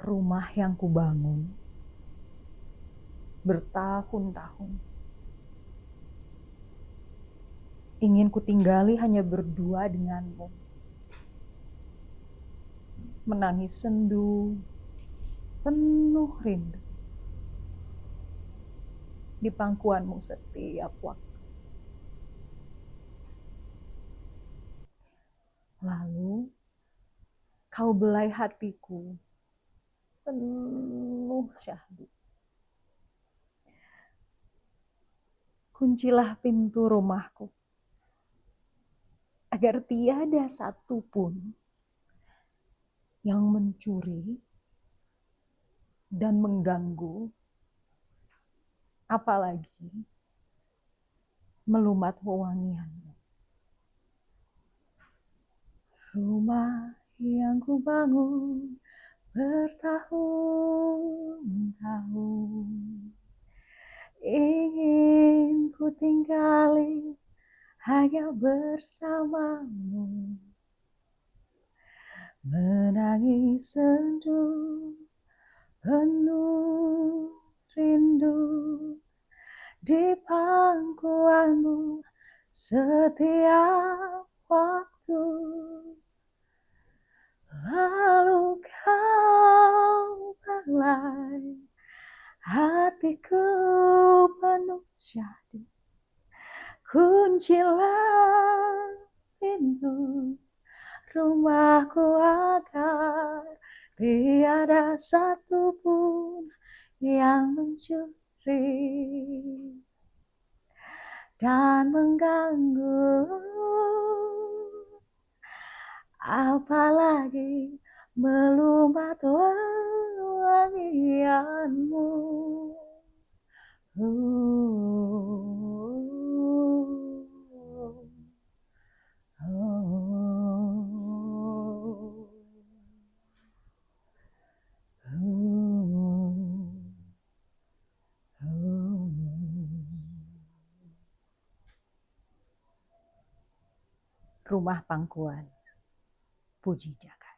Rumah yang kubangun bertahun-tahun. Ingin kutinggali hanya berdua denganmu. Menangis sendu, penuh rindu. Di pangkuanmu setiap waktu. Lalu, kau belai hatiku, penuh syahdu. Kuncilah pintu rumahku, agar tiada satupun yang mencuri dan mengganggu, apalagi melumat wewangianmu. Rumah yang kubangun bertahun-tahun, ingin ku tinggali hanya bersamamu. Menangis sendu, penuh rindu, di pangkuanmu setiap waktu. Lalu kau belai hatiku penuh syahdu. Kuncilah pintu rumahku agar tiada satupun yang mencuri dan mengganggu, apalagi melumat wewangianmu. Rumah Pangkuan, Puji Jagat.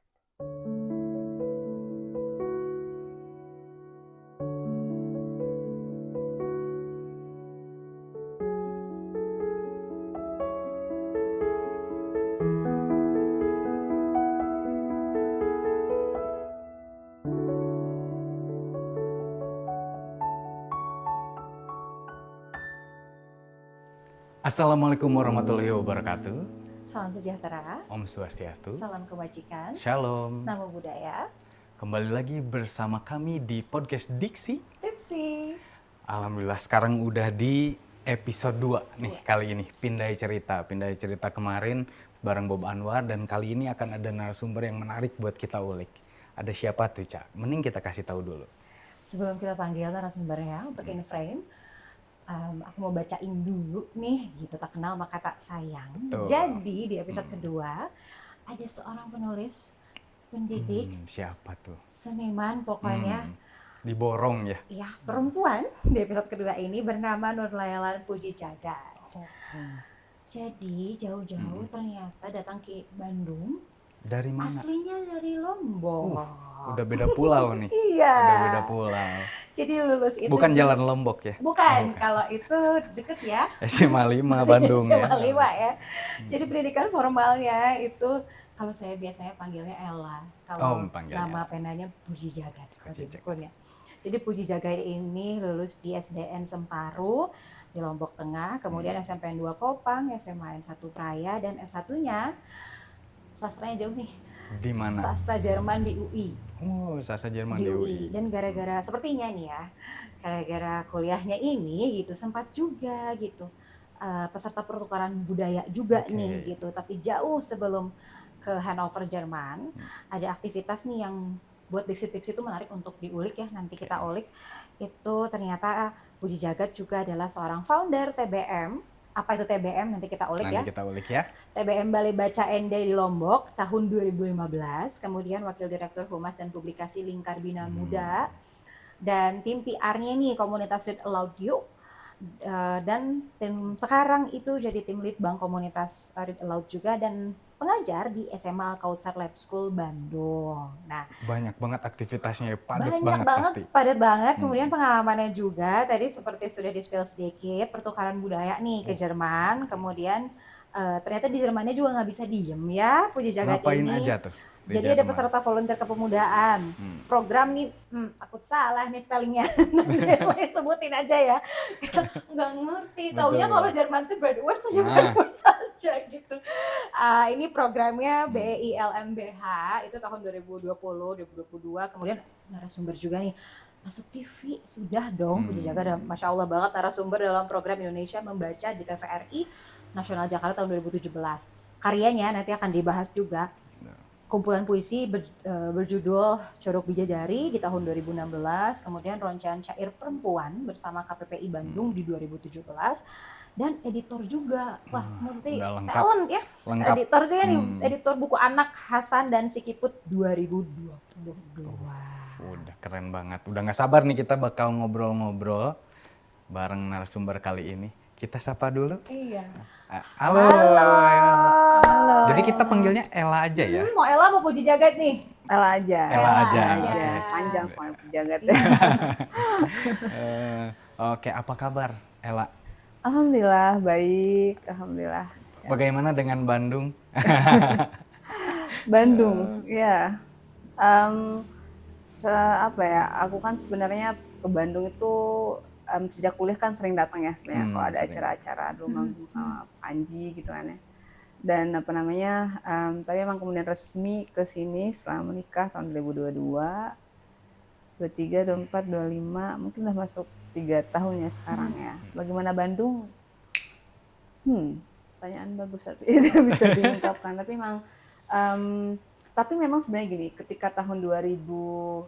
Assalamualaikum warahmatullahi wabarakatuh. Salam sejahtera, Om Swastiastu. salam kebajikan, Shalom. namo buddhaya, Kembali lagi bersama kami di podcast Diksi. Tipsy. Alhamdulillah sekarang udah di episode 2 nih kali ini. Pindai cerita kemarin bareng Bob Anwar, dan kali ini akan ada narasumber yang menarik buat kita ulik. Ada siapa tuh, Cak? Mending kita kasih tahu dulu. Sebelum kita panggil narasumbernya untuk in frame, aku mau bacain dulu nih, gitu, tak kenal maka tak sayang. Betul. Jadi di episode kedua ada seorang penulis, pendidik, Siapa tuh? seniman, pokoknya Diborong ya. ya perempuan di episode kedua ini bernama Nurlailan Puji Jagat. Jadi jauh-jauh ternyata datang ke Bandung. Dari mana? Aslinya dari Lombok. Udah beda pulau nih. Iya. Udah beda pulau. Jadi lulus itu Bukan Jalan Lombok ya? Bukan, kalau itu deket ya. SMA 5 Bandung ya. SMA 5 ya. Jadi pendidikan formalnya itu, kalau saya biasanya panggilnya Ella. Kalau panggilnya nama Ella. penanya Puji Jagat. Puji Jagat. Bukunya. Jadi Puji Jagat ini lulus di SDN Semparu di Lombok Tengah, kemudian SMPN 2 Kopang, SMA N1 Praya, dan S1-nya sastranya jauh nih. Di mana? Sastra Jerman di UI. Oh, sastra Jerman di UI. Dan gara-gara sepertinya nih ya, gara-gara kuliahnya ini gitu sempat juga gitu peserta pertukaran budaya juga nih gitu. Tapi jauh sebelum ke Hannover Jerman ada aktivitas nih yang buat Diksi-Tips itu menarik untuk diulik ya, nanti kita ulik. Itu ternyata Puji Jagat juga adalah seorang founder TBM. Apa itu TBM? Nanti kita ulik ya. Nanti kita ulik ya. TBM Balai Baca ND di Lombok tahun 2015, kemudian Wakil Direktur Humas dan Publikasi Lingkar Bina Muda, dan tim PR-nya nih komunitas Read Aloud Yuk, dan tim sekarang itu jadi tim lead bank komunitas Read Aloud juga, dan pengajar di SMA Kautsar Lab School Bandung. Nah, Banyak banget aktivitasnya ya, padat banyak banget banget, pasti. padat banget. Kemudian Hmm. pengalamannya juga tadi seperti sudah di-spill sedikit, pertukaran budaya nih ke Oh, Jerman. oke. Kemudian ternyata di Jermannya juga nggak bisa diem ya, puji jagat Ngapain ini. aja tuh di Jadi ada Jerman? peserta volunteer kepemudaan. Hmm. Program nih, takut salah nih spellingnya. Nanti sebutin aja ya. Nggak ngerti. Taunya kalau Betul. Jerman tuh bad words aja, bad Nah, words aja gitu. Ini programnya hmm. BEILMBH itu tahun 2020, 2022. Kemudian narasumber juga nih masuk TV, sudah dong, puji jaga, Hmm. Masya Allah banget narasumber dalam program Indonesia Membaca di TVRI Nasional Jakarta tahun 2017. Karyanya nanti akan dibahas juga, kumpulan puisi berjudul Curug Bidadari di tahun 2016, kemudian Roncean Syair Perempuan bersama KPPI Bandung di 2017, dan editor juga. Wah, ngerti Udah lengkap, talent ya. lengkap. Editor dia nih, editor buku anak Hasan dan Sikiput 2022. Udah keren banget. Udah nggak sabar nih kita bakal ngobrol-ngobrol bareng narasumber kali ini. Kita sapa dulu. Iya. Halo. Halo. Jadi kita panggilnya Ella aja ya? Mau Ella mau puji jagat nih? Ella aja. Ella aja. aja. Oke. Panjang soalnya penjaga. Oke, apa kabar Ella? Alhamdulillah baik, alhamdulillah. Bagaimana dengan Bandung? Bandung, ya. Apa ya? Aku kan sebenarnya ke Bandung itu sejak kuliah kan sering datang ya sebenarnya. Kalau ada Sering. acara-acara dulu manggung sama Panji gitu kan ya. Dan apa namanya? Tapi emang kemudian resmi ke sini setelah menikah tahun 2022, 23, 24, 25, mungkin udah masuk 3 tahun ya sekarang ya. Bagaimana Bandung? Pertanyaan bagus satu. Tidak bisa diungkapkan. Tapi memang sebenarnya gini, ketika tahun 2017,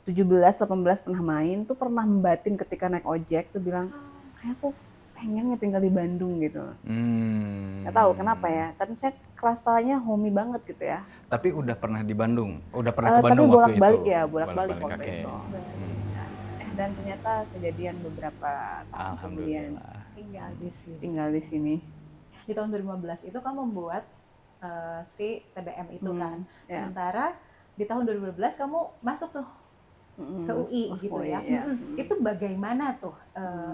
18 pernah main, tuh pernah membatin ketika naik ojek, tuh bilang, kayak aku pengen tinggal di Bandung gitu. Nggak tahu kenapa ya, tapi saya kerasanya homey banget gitu ya. Tapi udah pernah di Bandung? Udah pernah ke Bandung tapi waktu itu? bolak-balik ya, bolak-balik waktu oke. itu. Dan ternyata kejadian beberapa tahun kemudian Alhamdulillah. tinggal di sini. di sini. Di tahun 2015 itu kamu membuat si TBM itu kan. Ya. Sementara di tahun 2012 kamu masuk tuh ke UI Masuk gitu UI, ya. ya. Itu bagaimana tuh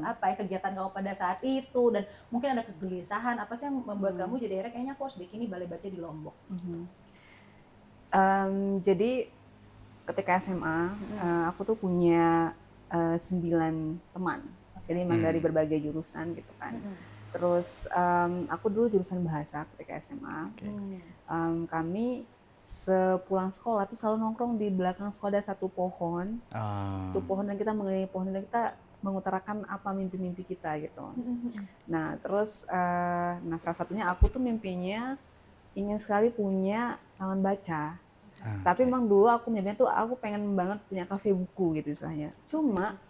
apa ya kegiatan kamu pada saat itu, dan mungkin ada kegelisahan apa sih yang membuat kamu jadi akhirnya kayaknya aku harus bikin nih balai baca di Lombok. Jadi ketika SMA aku tuh punya 9 teman. Jadi memang dari berbagai jurusan gitu kan. Terus aku dulu jurusan bahasa ketika SMA. Kami sepulang sekolah tuh selalu nongkrong di belakang sekolah, ada satu pohon. Itu pohon, dan kita mengelilingi pohon dan kita mengutarakan apa mimpi-mimpi kita gitu. Nah terus salah satunya aku tuh mimpinya ingin sekali punya taman baca. Tapi memang dulu aku mimpinya tuh aku pengen banget punya kafe buku gitu istilahnya. Cuma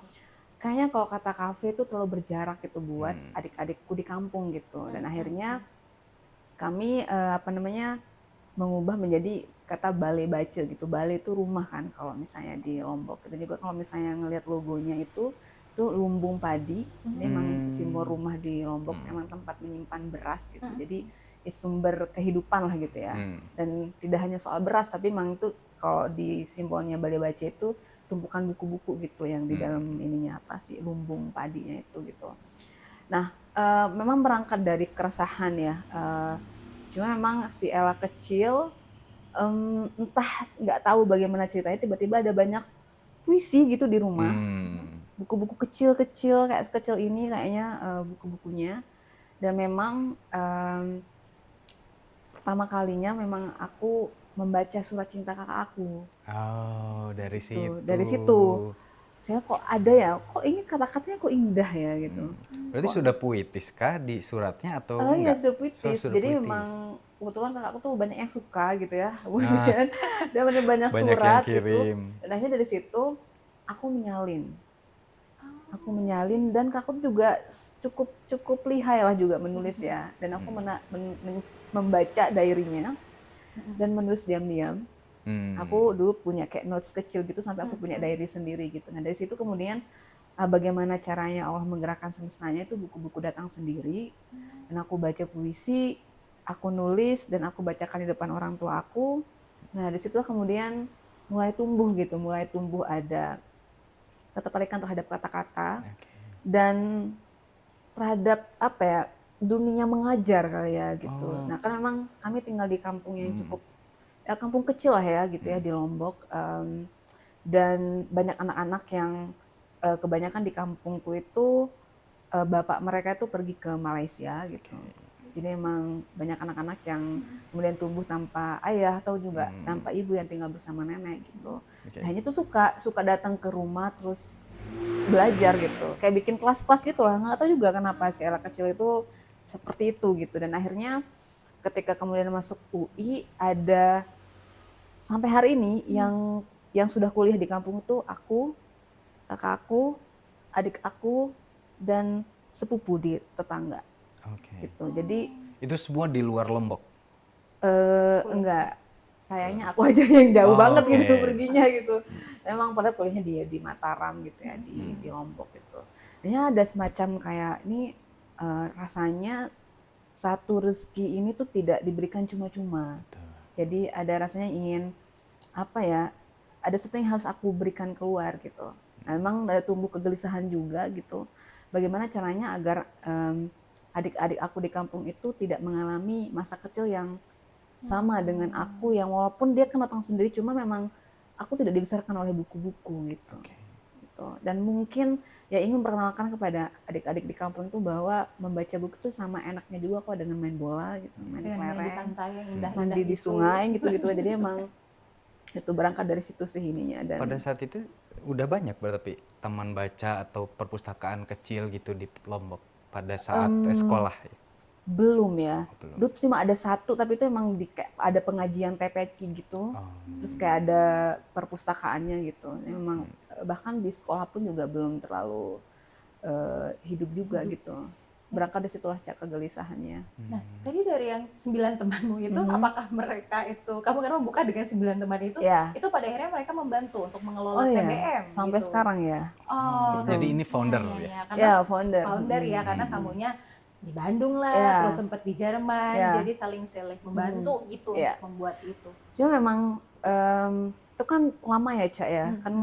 kayaknya kalau kata kafe itu terlalu berjarak gitu buat adik-adikku di kampung gitu. Dan akhirnya kami mengubah menjadi kata balai baca gitu. Balai itu rumah kan kalau misalnya di Lombok. Itu juga kalau misalnya ngelihat logonya itu lumbung padi. Ini memang simbol rumah di Lombok, memang tempat menyimpan beras gitu. Jadi sumber kehidupan lah gitu ya. Dan tidak hanya soal beras, tapi memang itu kalau di simbolnya balai baca itu tumpukan buku-buku gitu yang di dalam ininya lumbung padinya itu gitu. Nah memang berangkat dari keresahan ya. Cuma memang si Ella kecil entah nggak tahu bagaimana ceritanya tiba-tiba ada banyak puisi gitu di rumah. Buku-buku kecil-kecil kayak sekecil ini kayaknya buku-bukunya. Dan memang pertama kalinya memang aku membaca surat cinta kakak aku. Oh, dari situ. Dari situ. Saya kok ada ya, kok ini kata-katanya kok indah ya gitu. Berarti sudah puitis kah di suratnya atau enggak? enggak? Sudah puitis. Jadi memang kebetulan kakakku tuh banyak yang suka gitu ya. Kemudian dia banyak surat gitu. Dan akhirnya dari situ aku menyalin. Dan kakakku juga cukup lihai lah juga menulis ya. Dan aku membaca diary-nya dan menulis diam-diam. Aku dulu punya kayak notes kecil gitu sampai aku punya diary sendiri gitu. Nah dari situ kemudian bagaimana caranya Allah menggerakkan semestanya itu buku-buku datang sendiri. Dan aku baca puisi, aku nulis dan aku bacakan di depan orang tua aku. Nah, di situ kemudian mulai tumbuh ada ketertarikan terhadap kata-kata Oke. dan terhadap apa ya, dunia mengajar kali ya gitu. Oh, Nah, kan memang kami tinggal di kampung yang hmm, cukup ya kampung kecil lah ya gitu ya hmm, di Lombok, dan banyak anak-anak yang kebanyakan di kampungku itu bapak mereka itu pergi ke Malaysia gitu. oke. Jadi emang banyak anak-anak yang kemudian tumbuh tanpa ayah atau juga Hmm, tanpa ibu yang tinggal bersama nenek gitu. oke. Nah, ini tuh suka datang ke rumah terus belajar gitu. Kayak bikin kelas-kelas gitu lah. Nggak tahu juga kenapa si anak kecil itu seperti itu gitu. Dan akhirnya ketika kemudian masuk UI ada sampai hari ini yang sudah kuliah di kampung itu aku, kakak aku, adik aku, dan sepupu di tetangga Oke. gitu. Jadi Itu semua di luar Lombok. enggak, sayangnya aku aja yang jauh Oh, banget oke. gitu perginya gitu. Memang pada kuliahnya di Mataram gitu ya, di Lombok gitu. Dan ya ada semacam kayak ini rasanya satu rezeki ini tuh tidak diberikan cuma-cuma. Betul. Jadi ada rasanya ingin apa ya, ada sesuatu yang harus aku berikan keluar gitu. Nah, memang ada tumbuh kegelisahan juga gitu. Bagaimana caranya agar adik-adik aku di kampung itu tidak mengalami masa kecil yang sama dengan aku, yang walaupun dia kan datang sendiri, cuma memang aku tidak dibesarkan oleh buku-buku gitu. Oke. Gitu. Dan mungkin ya ingin memperkenalkan kepada adik-adik di kampung itu bahwa membaca buku itu sama enaknya juga kok dengan main bola gitu, main Dengan main di kelereng, pantai yang indah-indah mandi di itu. sungai gitu-gitu. Jadi emang itu berangkat dari situ sih ininya. Pada Dan saat itu udah banyak berarti taman baca atau perpustakaan kecil gitu di Lombok pada saat sekolah ya? belum ya. Oh, belum. Dulu cuma ada satu, tapi itu emang kayak ada pengajian TPQ gitu. Oh, Terus kayak ada perpustakaannya gitu. Memang bahkan di sekolah pun juga belum terlalu hidup juga gitu. Berangkat dari situlah kegelisahannya. Nah, tadi dari yang 9 temanmu itu, apakah mereka itu, kamu kan membuka dengan 9 teman Ya. itu pada akhirnya mereka membantu untuk Oh mengelola ya, TBM sampai gitu? sekarang ya. Oh, jadi ini founder iya, ya? iya. Karena Ya, founder. founder ya, karena kamunya di Bandung lah, Ya. terus sempat di Jerman, Ya. jadi saling membantu gitu Ya. untuk membuat itu. Cuma memang itu kan lama ya, Cak ya. Kan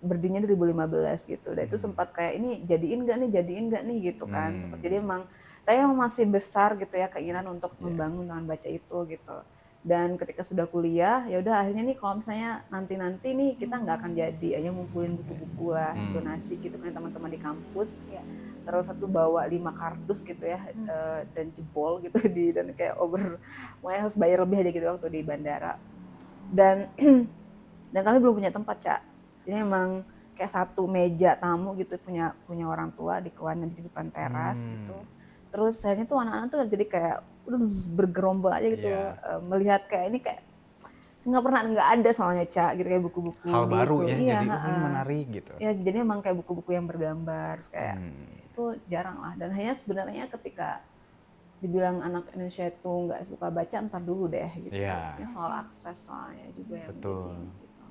berdirinya 2015 gitu. Dan itu sempat kayak ini jadiin nggak nih gitu kan. Jadi emang tapi emang masih besar gitu ya keinginan untuk membangun taman baca itu gitu. Dan ketika sudah kuliah, ya udah akhirnya nih kalau misalnya nanti nih kita nggak akan jadi, hanya ngumpulin buku-buku lah, donasi gitu kan teman-teman di kampus. Ya. Terus satu bawa 5 kardus gitu ya, dan jebol gitu dan kayak makanya harus bayar lebih aja gitu waktu di bandara. Dan kami belum punya tempat, Cak. Jadi emang kayak satu meja tamu gitu punya orang tua di depan teras gitu. Terus akhirnya tuh anak-anak tuh jadi kayak udah bergerombol aja gitu, melihat kayak ini kayak nggak ada soalnya, Cak, gitu kayak buku-buku Hal baru gitu. ya, Iya, jadi ini menarik gitu. ya jadi emang kayak buku-buku yang bergambar kayak itu jarang lah. Dan hanya sebenarnya ketika dibilang anak Indonesia itu nggak suka baca, entar dulu deh gitu. Iya. Ini soal akses soalnya juga yang Betul. menjadi gitu.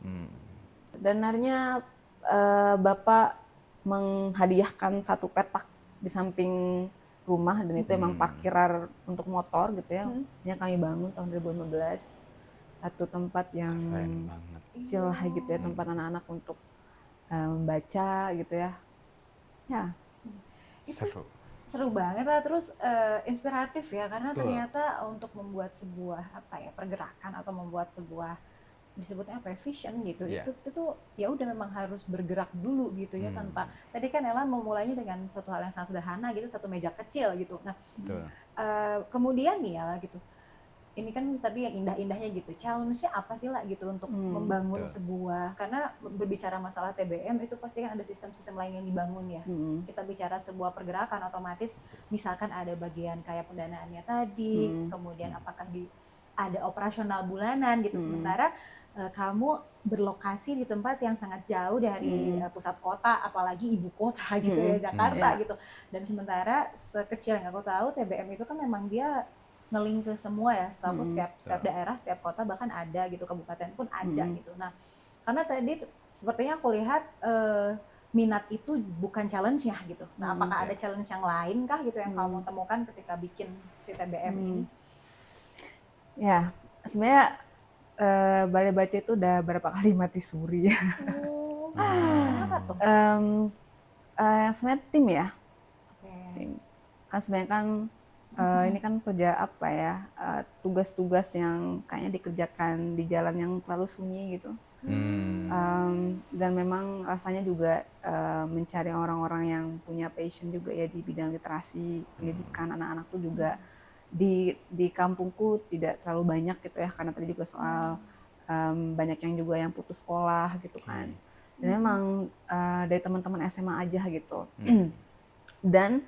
Dan akhirnya Bapak menghadiahkan satu petak di samping rumah, dan itu emang parkiran untuk motor gitu ya. Yang kami bangun tahun 2015, satu tempat yang Keren banget. kecil lah gitu ya, tempat anak-anak untuk membaca gitu ya. Ya, Seru banget lah, terus inspiratif ya, karena Betul. ternyata untuk membuat sebuah pergerakan atau membuat sebuah disebutnya vision gitu, itu ya udah memang harus bergerak dulu gitu ya, tanpa tadi kan Ella memulainya dengan suatu hal yang sangat sederhana gitu, satu meja kecil gitu. Nah, kemudian nih ya gitu, ini kan tadi yang indah-indahnya gitu, challenge-nya apa sih lah gitu untuk membangun sebuah, karena berbicara masalah TBM itu pasti kan ada sistem-sistem lain yang dibangun ya. Kita bicara sebuah pergerakan, otomatis misalkan ada bagian kayak pendanaannya tadi, kemudian apakah ada operasional bulanan gitu, sementara kamu berlokasi di tempat yang sangat jauh dari pusat kota, apalagi ibu kota gitu ya, Jakarta gitu. Dan sementara sekecil yang aku tahu, TBM itu kan memang dia nge-link ke semua ya, setahu setiap daerah, setiap kota bahkan ada gitu, kabupaten pun ada gitu. Nah, karena tadi sepertinya aku lihat minat itu bukan challenge-nya gitu. Nah, apakah Oke. ada challenge yang lain kah gitu yang kamu temukan ketika bikin si TBM ini? Ya, sebenarnya balai baca itu udah berapa kali mati suri ya. Oh, kenapa tuh? Sebenarnya tim ya, Oke. tim. Kan sebenarnya kan ini kan kerja apa ya, tugas-tugas yang kayaknya dikerjakan di jalan yang terlalu sunyi gitu. Dan memang rasanya juga mencari orang-orang yang punya passion juga ya di bidang literasi, pendidikan anak-anak tuh juga di kampungku tidak terlalu banyak gitu ya, karena tadi juga soal banyak yang juga yang putus sekolah gitu kan. Dan memang dari teman-teman SMA aja gitu. Dan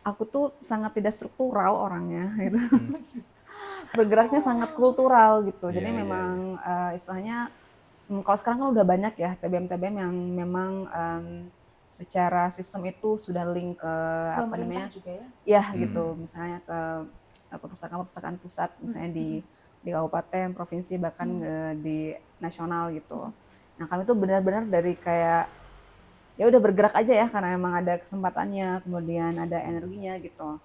aku tuh sangat tidak struktural orangnya gitu. Bergeraknya sangat kultural gitu. Jadi Iya, iya, memang istilahnya kalau sekarang kan udah banyak ya TBM-TBM yang memang secara sistem itu sudah link ke apa Pemerintah namanya, juga ya? ya gitu, misalnya ke perpustakaan-perpustakaan pusat, misalnya di kabupaten, provinsi, bahkan di nasional gitu. Nah kami tuh benar-benar dari kayak ya udah bergerak aja ya karena emang ada kesempatannya, kemudian ada energinya gitu.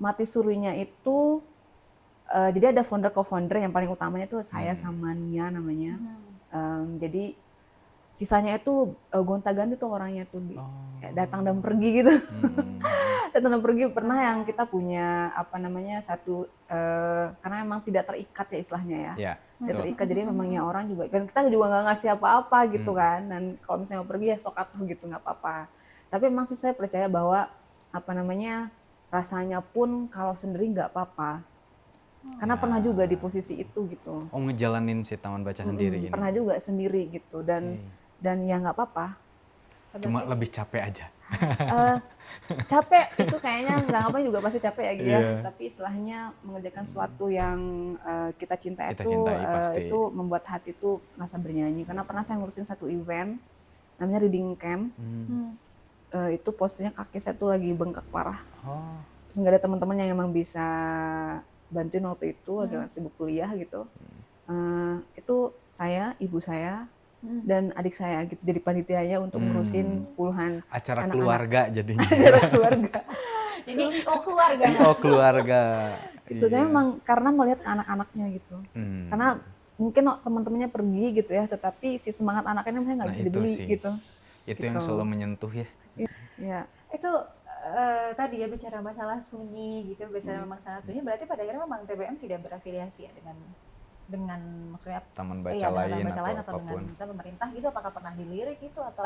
Mati surinya itu jadi ada founder co-founder, yang paling utamanya tuh saya sama Nia namanya. Jadi sisanya itu gonta-ganti tuh orangnya tuh, kayak datang dan pergi gitu. Datang dan pergi. Pernah yang kita punya apa namanya satu karena memang tidak terikat ya istilahnya ya. Iya, Tidak betul. terikat, jadi memangnya orang juga kan kita juga nggak ngasih apa-apa gitu kan. Dan kalau misalnya mau pergi ya sok atuh gitu, nggak apa-apa. Tapi memang sih saya percaya bahwa apa namanya rasanya pun kalau sendiri nggak apa-apa. Karena pernah juga di posisi itu gitu. Oh, ngejalanin si taman baca sendiri ini. Pernah juga sendiri gitu, dan ya nggak apa-apa. Cuma lebih capek aja. Capek itu kayaknya nggak ngapain juga pasti capek ya gitu ya. Iya. Tapi istilahnya mengerjakan sesuatu yang kita cintai Kita itu cintai pasti. itu membuat hati itu merasa bernyanyi. Karena pernah saya ngurusin satu event namanya Reading Camp. Itu posisinya kaki saya tuh lagi bengkak parah. Oh, Terus nggak ada teman-teman yang emang bisa bantuin waktu itu, lagi sibuk kuliah gitu. Itu saya, ibu saya, dan adik saya gitu jadi panitianya untuk ngurusin puluhan acara anak-anak. keluarga jadinya. Acara keluarga. Jadi IO keluarga. Oh, keluarga. Itu Iya. memang karena melihat ke anak-anaknya gitu. Karena mungkin teman-temannya pergi gitu ya, tetapi si semangat anaknya saya nggak Nah, bisa itu dibeli sih. gitu. Itu yang selalu menyentuh ya. Ya. Itu tadi ya bicara masalah sunyi gitu, bicara memang sangat sunyi, berarti pada akhirnya memang TBM tidak berafiliasi ya dengan maksudnya Taman baca dengan lain taman baca lain atau atau dengan apapun. misalnya pemerintah gitu, apakah pernah dilirik gitu atau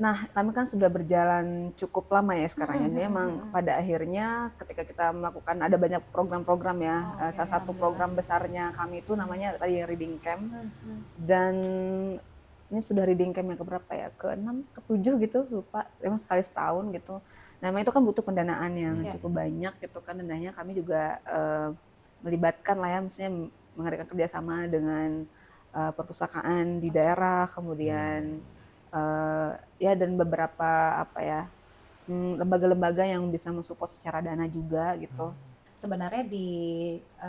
Nah, kami kan sudah berjalan cukup lama ya sekarang. Jadi memang pada akhirnya ketika kita melakukan ada banyak program-program ya. Salah satu program besarnya kami itu namanya tadi Reading Camp. Dan ini sudah Reading Camp yang keberapa ya? Ke-6, ke-7 gitu, lupa. Emang sekali setahun gitu. Nah, itu kan butuh pendanaan yang cukup banyak gitu kan. Dan akhirnya kami juga melibatkan lah ya, misalnya mengadakan kerjasama dengan perpustakaan di daerah, kemudian ya dan beberapa apa ya lembaga-lembaga yang bisa mensupport secara dana juga gitu. sebenarnya di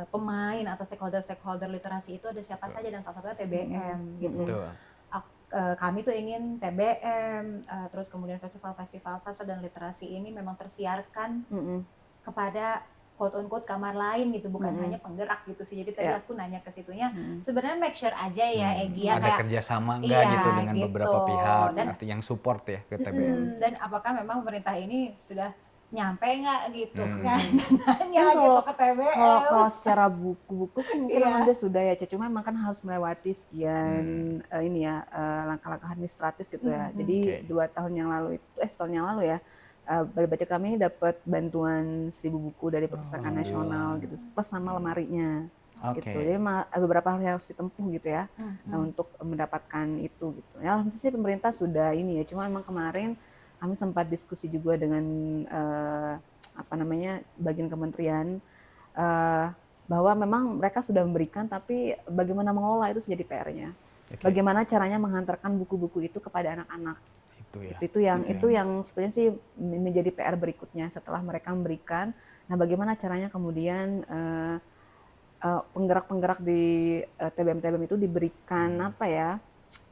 pemain atau stakeholder literasi itu ada siapa saja, dan salah satunya TBM gitu. Betul. Kami tuh ingin TBM, terus kemudian festival-festival sastra dan literasi ini memang tersiarkan kepada quote-unquote kamar lain gitu, bukan hanya penggerak gitu sih. Jadi tadi aku nanya ke situnya, sebenarnya make sure aja ya Egy ya, Ada kayak kerjasama enggak iya, gitu dengan beberapa gitu. pihak Dan arti yang support ya ke TBM. dan apakah memang pemerintah ini sudah nyampe nggak gitu kan nanya Kan gitu ke TBM. Kalau secara buku-buku sih mungkin memang dia sudah ya, cuma memang kan harus melewati sekian ini ya langkah-langkah administratif gitu ya. Jadi 2 tahun yang lalu itu setahun yang lalu ya, Balai Baca kami dapat bantuan 1.000 buku dari Perpustakaan Nasional gitu, plus sama lemarinya. Gitu. Jadi ada beberapa hal yang harus ditempuh gitu ya untuk mendapatkan itu gitu. Ya alhamdulillah sih pemerintah sudah ini ya, cuma memang kemarin kami sempat diskusi juga dengan apa namanya bagian kementerian bahwa memang mereka sudah memberikan, tapi bagaimana mengolah itu jadi PR-nya. Bagaimana caranya menghantarkan buku-buku itu kepada anak-anak. Itu ya. Itu yang sebenarnya sih menjadi PR berikutnya setelah mereka memberikan. Nah, bagaimana caranya kemudian penggerak-penggerak di TBM-TBM itu diberikan apa ya?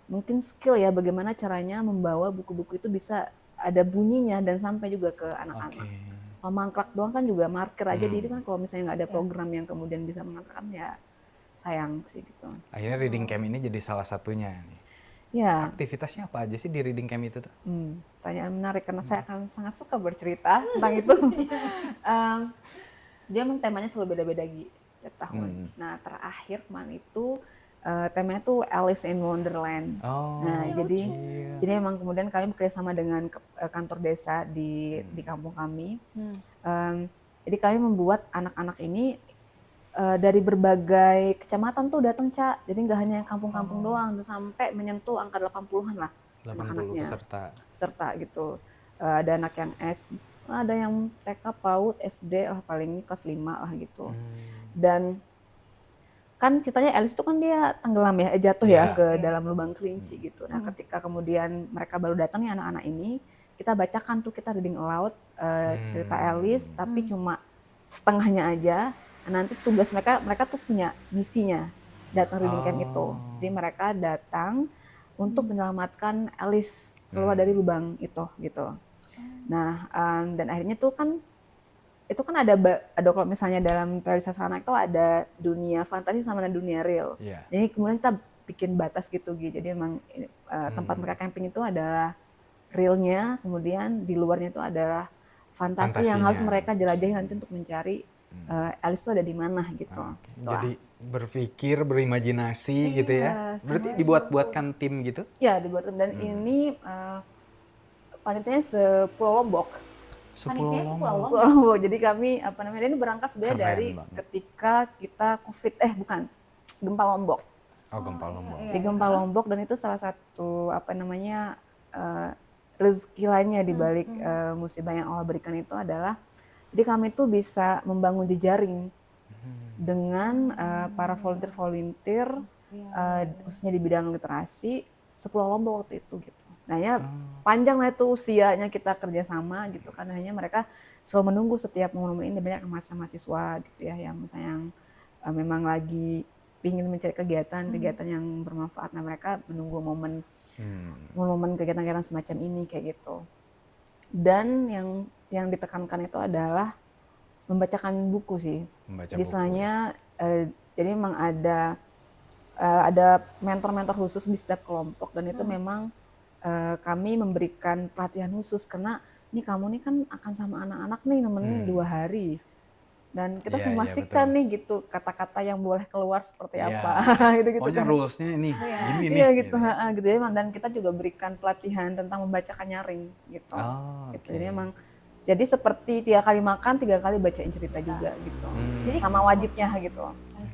mungkin skill ya bagaimana caranya membawa buku-buku itu bisa ada bunyinya dan sampai juga ke Oke. anak-anak. Kalau mangkrak doang kan juga marker aja, jadi kan kalau misalnya nggak ada Ya. program yang kemudian bisa mengantarkan ya sayang sih gitu. Akhirnya reading camp ini jadi salah satunya nih. Ya, Aktivitasnya apa aja sih di reading camp itu tuh? pertanyaan menarik karena saya akan sangat suka bercerita tentang itu. Em, Dia memang temanya selalu beda-beda tiap tahun. Nah terakhir kemarin itu temanya tuh Alice in Wonderland. Oh, Nah jadi gokil. jadi memang kemudian kami bekerjasama dengan kantor desa di kampung kami. Jadi kami membuat anak-anak ini dari berbagai kecamatan tuh datang, Cak. Jadi nggak hanya yang kampung-kampung doang, sampai menyentuh angka 80-an lah 80 anak-anaknya peserta. gitu. Ada anak yang ada yang TK, PAUD, SD lah paling kelas 5 lah gitu. Dan kan ceritanya Alice itu kan dia tenggelam ya, jatuh ya ke dalam lubang kelinci gitu. Nah ketika kemudian mereka baru datang nih anak-anak ini, kita bacakan tuh, kita reading aloud cerita Alice, tapi cuma setengahnya aja. Nah, nanti tugas mereka tuh punya misinya datang reading camp itu. Jadi mereka datang untuk menyelamatkan Alice keluar dari lubang itu gitu. Nah, dan akhirnya tuh kan itu kan ada kalau misalnya dalam teori sastra anak itu ada dunia fantasi sama dunia real. Iya. Jadi kemudian kita bikin batas gitu. Jadi memang tempat mereka camping itu adalah realnya, kemudian di luarnya itu adalah fantasi yang harus Fantasinya. mereka jelajahi nanti untuk mencari Alice itu ada di mana gitu. Jadi berpikir, berimajinasi gitu ya. Berarti dibuat-buatkan tim gitu? Ya dibuatkan, dan ini panitianya sepulau Lombok. Panitianya Sepuluh Pulau Lombok. Jadi kami ini berangkat sebenarnya Keren dari banget. ketika kita gempa Lombok. Oh, gempa Lombok. Di gempa Lombok, dan itu salah satu rezeki lainnya di balik musibah yang Allah berikan itu adalah jadi kami tuh bisa membangun jejaring dengan para volunteer khususnya di bidang literasi Pulau Lombok waktu itu gitu. Nah ya panjang lah itu usianya kita kerjasama gitu, karena hanya mereka selalu menunggu setiap momen ini. Banyak mahasiswa gitu ya yang misalnya memang lagi ingin mencari kegiatan yang bermanfaat. Nah mereka menunggu momen kegiatan-kegiatan semacam ini kayak gitu. Dan yang ditekankan itu adalah membacakan buku sih. Jadi misalnya jadi memang ada mentor-mentor khusus di setiap kelompok, dan itu memang kami memberikan pelatihan khusus karena ini kamu nih kan akan sama anak-anak nih nemenin 2 hari. Dan kita Iya, memastikan betul. nih gitu kata-kata yang boleh keluar seperti apa gitu Pokoknya kan. rules-nya ini gini nih. Iya gitu, gitu ya. Dan kita juga berikan pelatihan tentang membacakan nyaring gitu. Gitu. Jadi emang jadi seperti 3 kali makan 3 kali bacain cerita juga gitu. Jadi sama wajibnya gitu.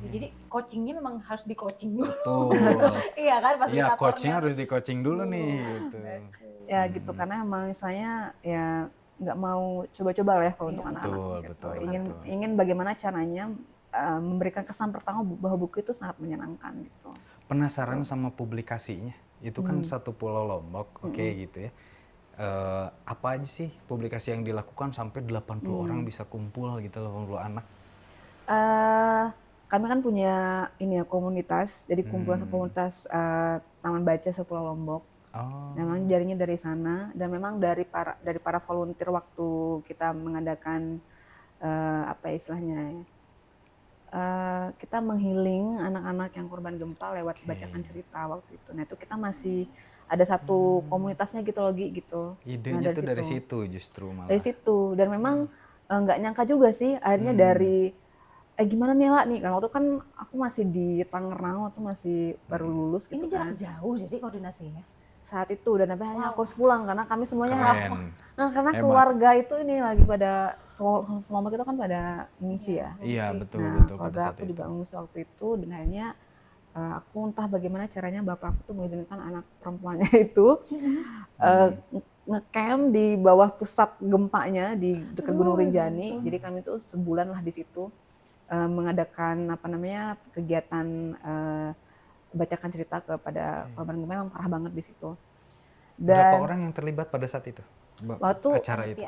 Jadi coachingnya memang harus di coaching dulu. Betul. Iya kan, Iya, coachnya harus di coaching dulu nih gitu. Ya gitu, karena emang misalnya ya nggak mau coba-coba lah ya kalau untuk anak-anak gitu. Ingin bagaimana caranya memberikan kesan pertama bahwa buku itu sangat menyenangkan gitu. Penasaran sama publikasinya? Itu kan satu Pulau Lombok, oke gitu ya. Apa aja sih publikasi yang dilakukan sampai 80 orang bisa kumpul gitu, 80 anak? Kami kan punya ini ya komunitas, jadi kumpulan komunitas Taman Baca Sepulau Lombok. Memang jarinya dari sana, dan memang dari para volunteer waktu kita mengadakan kita menghealing anak-anak yang korban gempa lewat bacakan cerita waktu itu. Nah itu kita masih ada satu komunitasnya gitu loh gitu. Idenya tuh dari situ justru malah. Dari situ, dan memang nggak nyangka juga sih akhirnya dari gimana nih Lah nih, karena waktu kan aku masih di Tangerang, waktu masih baru lulus gitu. Ini jarak jauh jadi koordinasinya saat itu, dan akhirnya aku harus pulang karena kami semuanya karena Hebat. keluarga itu ini lagi pada selama kita kan pada mengisi ya. Iya betul Nah, betul pada keluarga saat aku itu. juga mengisi waktu itu, dan akhirnya aku entah bagaimana caranya bapak aku tuh mengizinkan anak perempuannya itu ngecamp di bawah pusat gempanya di dekat Gunung Rinjani. Jadi kami tuh sebulan lah di situ mengadakan kegiatan bacakan cerita kepada korban gempa. Memang parah banget di situ. Berapa orang yang terlibat pada saat itu? Waktu Acara itu?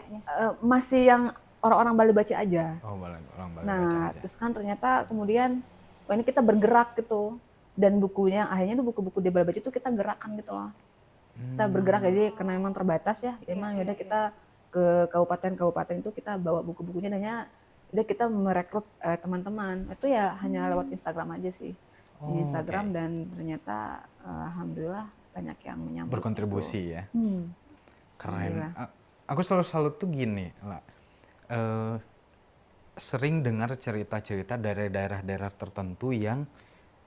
masih yang orang-orang Bali baca aja. Oh, orang Bali baca Nah, aja. terus kan ternyata kemudian ini kita bergerak gitu. Dan bukunya akhirnya tuh buku-buku dia baca itu kita gerakan gitu loh. Kita bergerak, jadi karena memang terbatas ya, emang yaudah kita ke kabupaten-kabupaten itu kita bawa buku-bukunya, dan ya udah kita merekrut teman-teman. Itu ya hanya lewat Instagram aja sih. Di Instagram, Oke. dan ternyata alhamdulillah banyak yang menyambut itu. Berkontribusi ya. Keren. Alhamdulillah. Aku selalu salut tuh gini, lah. Sering dengar cerita-cerita dari daerah-daerah tertentu yang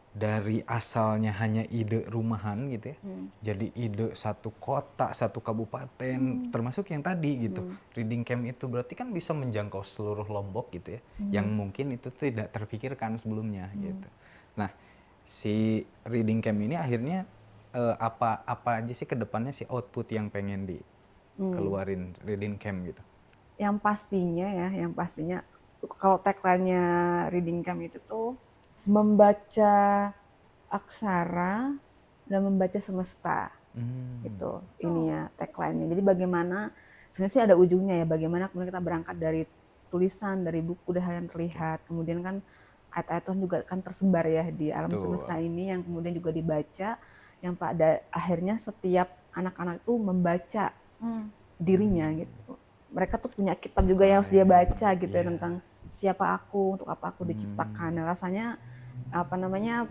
dari asalnya hanya ide rumahan gitu ya, jadi ide satu kota, satu kabupaten, termasuk yang tadi gitu, reading camp itu berarti kan bisa menjangkau seluruh Lombok gitu ya, yang mungkin itu tidak terfikirkan sebelumnya gitu. Nah, si reading camp ini akhirnya apa aja sih kedepannya si output yang pengen dikeluarin reading camp gitu? Yang pastinya kalau tagline-nya reading camp itu tuh membaca aksara dan membaca semesta. Gitu ininya tagline-nya. Jadi bagaimana sebenarnya sih ada ujungnya ya, bagaimana kemudian kita berangkat dari tulisan, dari buku, dari hal yang terlihat, kemudian kan ayat-ayat Tuhan juga kan tersebar ya di alam semesta ini, yang kemudian juga dibaca, yang pada akhirnya setiap anak-anak itu membaca dirinya gitu. Mereka tuh punya kitab juga yang harus dia baca gitu ya, tentang siapa aku, untuk apa aku diciptakan. Nah, rasanya apa namanya,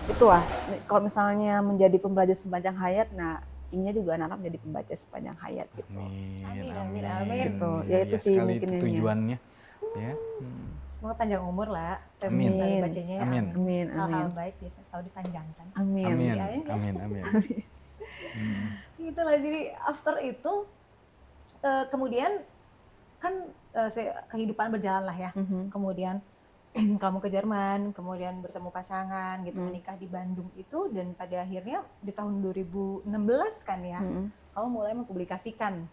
itulah kalau misalnya menjadi pembelajar sepanjang hayat, nah ininya juga anak-anak menjadi pembaca sepanjang hayat gitu. Amin. Gitu. Ya itu sih sekali mungkin itu ininya. tujuannya ya. Semoga panjang umur lah. Amin. Sekali bacanya ya. Amin. Amin, Hal-hal amin. baik bisa selalu dipanjangkan. Amin. Amin, Amin. amin, amin. Gitu lah, jadi after itu kemudian kan kehidupan berjalan lah ya. Kemudian kamu ke Jerman, kemudian bertemu pasangan gitu, menikah di Bandung itu, dan pada akhirnya di tahun 2016 kan ya, kamu mulai mempublikasikan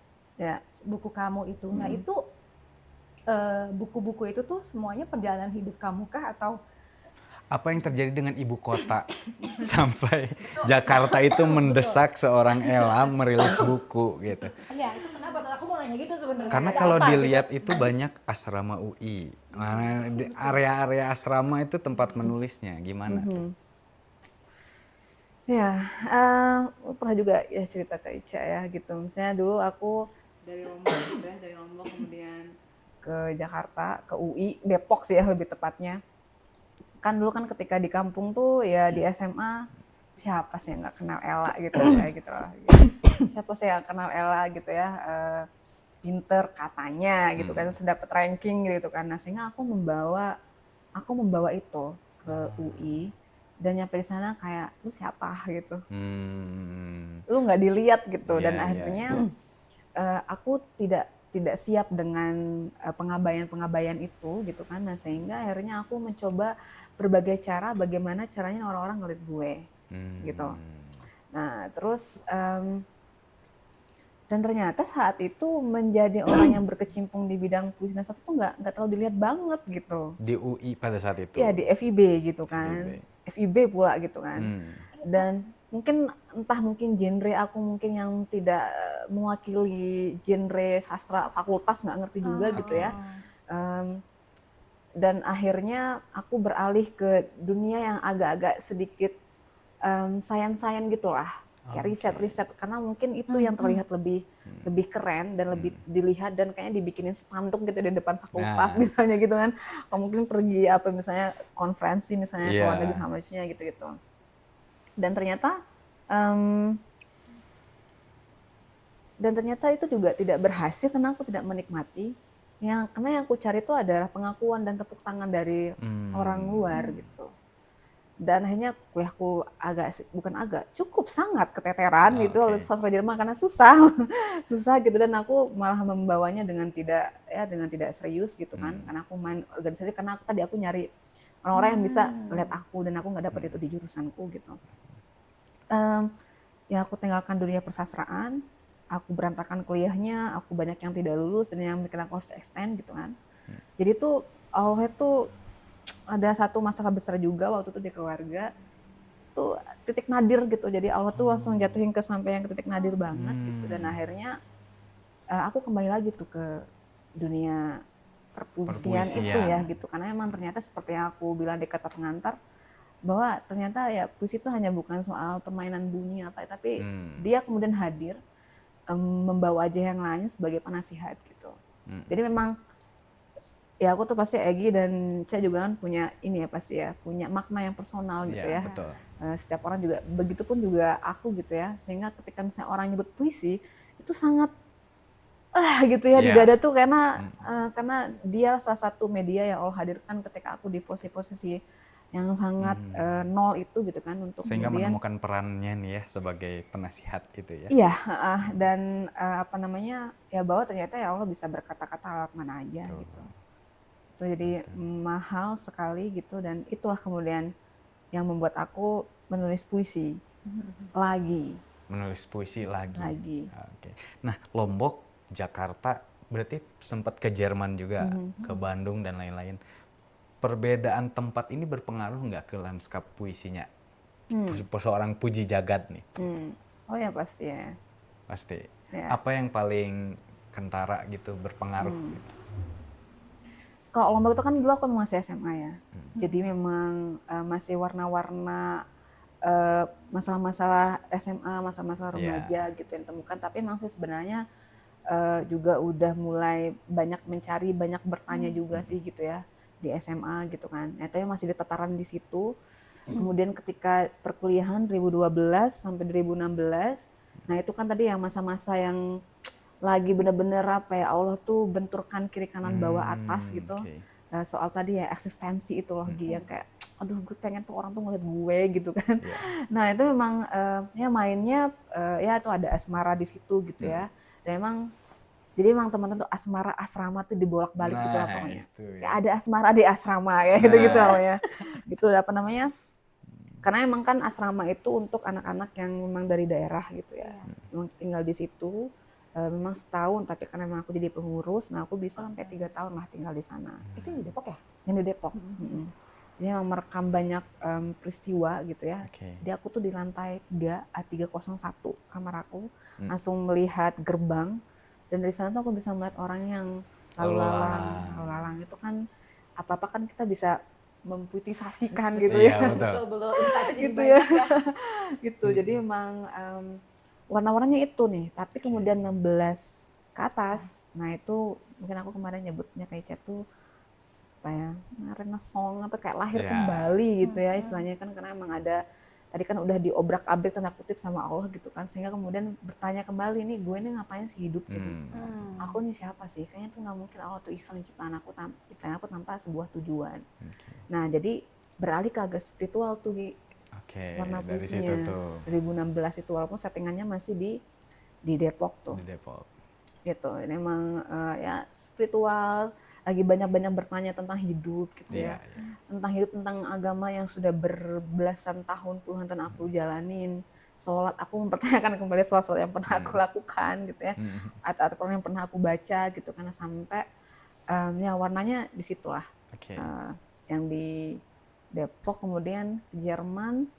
buku kamu itu. Nah itu buku-buku itu tuh semuanya perjalanan hidup kamu kah, atau Apa yang terjadi dengan ibu kota sampai Jakarta itu mendesak seorang Ella merilis buku gitu? ya itu kenapa tuh, aku mau nanya gitu sebenarnya. Karena Ada kalau apa dilihat itu banyak asrama UI. Nah, di area-area asrama itu tempat menulisnya. Gimana tuh? Ya, pernah juga ya cerita ke Ica ya gitu. Misalnya dulu aku dari Lombok kemudian ke Jakarta, ke UI, Depok sih ya lebih tepatnya. Kan dulu kan ketika di kampung tuh ya di SMA, siapa sih yang nggak kenal Ella gitu ya gitu loh. Siapa sih yang kenal Ella gitu ya, pinter katanya gitu kan, terus dapet ranking gitu kan. Nah sehingga aku membawa itu ke UI, dan nyampe di sana kayak lu siapa gitu, lu nggak dilihat gitu, dan akhirnya aku tidak siap dengan pengabaian itu gitu kan. Nah sehingga akhirnya aku mencoba berbagai cara, bagaimana caranya orang-orang ngeliat gue gitu. Nah terus dan ternyata saat itu menjadi orang yang berkecimpung di bidang puisi dan sastra tuh nggak terlalu dilihat banget gitu. Di UI pada saat itu? Iya di FIB gitu kan, FIB pula gitu kan. Dan mungkin mungkin genre aku mungkin yang tidak mewakili genre sastra fakultas, nggak ngerti juga gitu ya. Dan akhirnya aku beralih ke dunia yang agak-agak sedikit sains-sains gitulah, kayak riset-riset, karena mungkin itu yang terlihat lebih keren dan lebih dilihat, dan kayaknya dibikinin spanduk gitu di depan fakultas misalnya gitu kan. Atau mungkin pergi apa misalnya konferensi misalnya ke luar negeri sama macamnya gitu-gitu. Dan ternyata itu juga tidak berhasil karena aku tidak menikmati. Karena yang aku cari itu adalah pengakuan dan tepuk tangan dari orang luar gitu. Dan akhirnya kuliahku cukup sangat keteteran gitu oleh sastra Jerman, karena susah gitu, dan aku malah membawanya dengan tidak serius gitu kan, karena aku main organisasi, karena aku nyari orang-orang yang bisa melihat aku, dan aku nggak dapat itu di jurusanku gitu. Ya aku tinggalkan dunia persastraan, aku berantakan kuliahnya, aku banyak yang tidak lulus dan yang bikin aku harus extend gitu kan. Jadi tuh Allah itu ada satu masalah besar juga waktu itu di keluarga, tuh titik nadir gitu. Jadi Allah tuh langsung jatuhin sampai yang titik nadir banget gitu, dan akhirnya aku kembali lagi tuh ke dunia perpuisian itu ya gitu, karena emang ternyata seperti yang aku bilang di kata pengantar, bahwa ternyata ya puisi itu hanya bukan soal permainan bunyi apa, tapi dia kemudian hadir membawa aja yang lain sebagai penasihat gitu. Jadi memang ya aku tuh pasti Egi dan Ca juga kan punya ini ya pasti ya, punya makna yang personal gitu ya. Betul. Setiap orang juga, begitupun juga aku gitu ya. Sehingga ketika misalnya orang nyebut puisi, itu sangat gitu ya di dada tuh karena dia salah satu media yang Allah hadirkan ketika aku di posisi yang sangat nol itu gitu kan untuk sehingga kemudian menemukan perannya nih ya sebagai penasihat itu ya. Iya, dan apa namanya ya bahwa ternyata ya Allah bisa berkata-kata lewat mana aja gitu. Itu jadi mahal sekali gitu, dan itulah kemudian yang membuat aku menulis puisi lagi. Menulis puisi lagi. Oke. Nah, Lombok, Jakarta, berarti sempat ke Jerman juga, ke Bandung dan lain-lain. Perbedaan tempat ini berpengaruh nggak ke lanskap puisinya? Seorang Puji Jagat nih. Oh ya pasti ya. Pasti. Ya. Apa yang paling kentara gitu berpengaruh? Kalau Lombok itu kan dulu aku masih SMA ya. Jadi memang masih warna-warna masalah-masalah SMA, masalah-masalah remaja gitu yang temukan. Tapi memang sih sebenarnya juga udah mulai banyak mencari, banyak bertanya juga sih gitu ya di SMA gitu kan. Tapi masih di tataran di situ. Kemudian ketika perkuliahan 2012 sampai 2016, nah itu kan tadi yang masa-masa yang lagi bener-bener apa ya, Allah tuh benturkan kiri kanan bawah atas gitu. Soal tadi ya eksistensi itu loh yang kayak aduh gue pengen tuh orang tuh ngeliat gue gitu kan. Nah itu memang ya mainnya ya itu ada asmara di situ gitu ya. Dan emang jadi memang teman-teman tuh asrama tuh dibolak-balik gitu lah pokoknya. Kayak ada asmara di asrama ya gitu namanya. Gitu apa namanya? Karena emang kan asrama itu untuk anak-anak yang memang dari daerah gitu ya. Memang tinggal di situ. Memang setahun, tapi karena memang aku jadi pengurus, nah aku bisa sampai 3 tahun lah tinggal di sana. Itu di Depok ya? Yang di Depok. Jadi memang merekam banyak peristiwa gitu ya. Jadi aku tuh di lantai 301 kamar aku, langsung melihat gerbang, dan dari sana tuh aku bisa melihat orang yang lalu lalang. Itu kan apa-apa kan kita bisa mempuitisasikan gitu ya. Betul, insight-nya jadi gitu banyak ya. Gitu, jadi memang warna-warnanya itu nih, tapi kemudian 16 ke atas, nah itu mungkin aku kemarin nyebutnya kayak Chat tuh apa ya, renaissance atau kayak lahir kembali gitu ya istilahnya kan, karena emang ada tadi kan udah diobrak-abrik tanda kutip sama Allah gitu kan, sehingga kemudian bertanya kembali nih gue nih ngapain sih hidup gitu, aku nih siapa sih, kayaknya tuh nggak mungkin Allah tuh iseng ciptain aku tanpa sebuah tujuan. Nah jadi beralih ke agak spiritual tuh warna puisinya 2016 itu, walaupun settingannya masih di Depok tuh. Di Depok. Gitu. Ini emang ya spiritual, lagi banyak-banyak bertanya tentang hidup gitu ya. Tentang hidup, tentang agama yang sudah berbelasan tahun, puluhan tahun aku jalanin. Sholat, aku mempertanyakan kembali sholat-sholat yang pernah aku lakukan gitu ya. Atau yang pernah aku baca gitu, karena sampai ya warnanya di situlah. Yang di Depok, kemudian ke Jerman.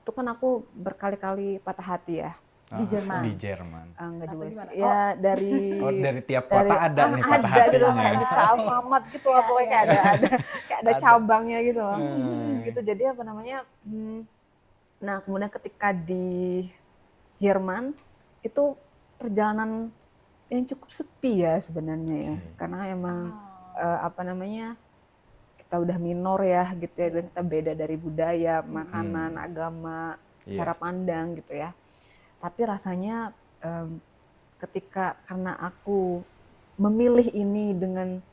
Itu kan aku berkali-kali patah hati ya. Di Jerman? Di Jerman. Enggak juga sih. Ya dari tiap kota ada nih patah hatinya. Gitu, kayak di Alfamart gitu lah pokoknya, kayak ada cabangnya gitu loh. Gitu, jadi apa namanya, nah kemudian ketika di Jerman, itu perjalanan yang cukup sepi ya sebenarnya ya. Karena emang apa namanya, kita udah minor ya gitu ya, dan kita beda dari budaya, makanan, agama, cara pandang gitu ya. Tapi rasanya ketika karena aku memilih ini dengan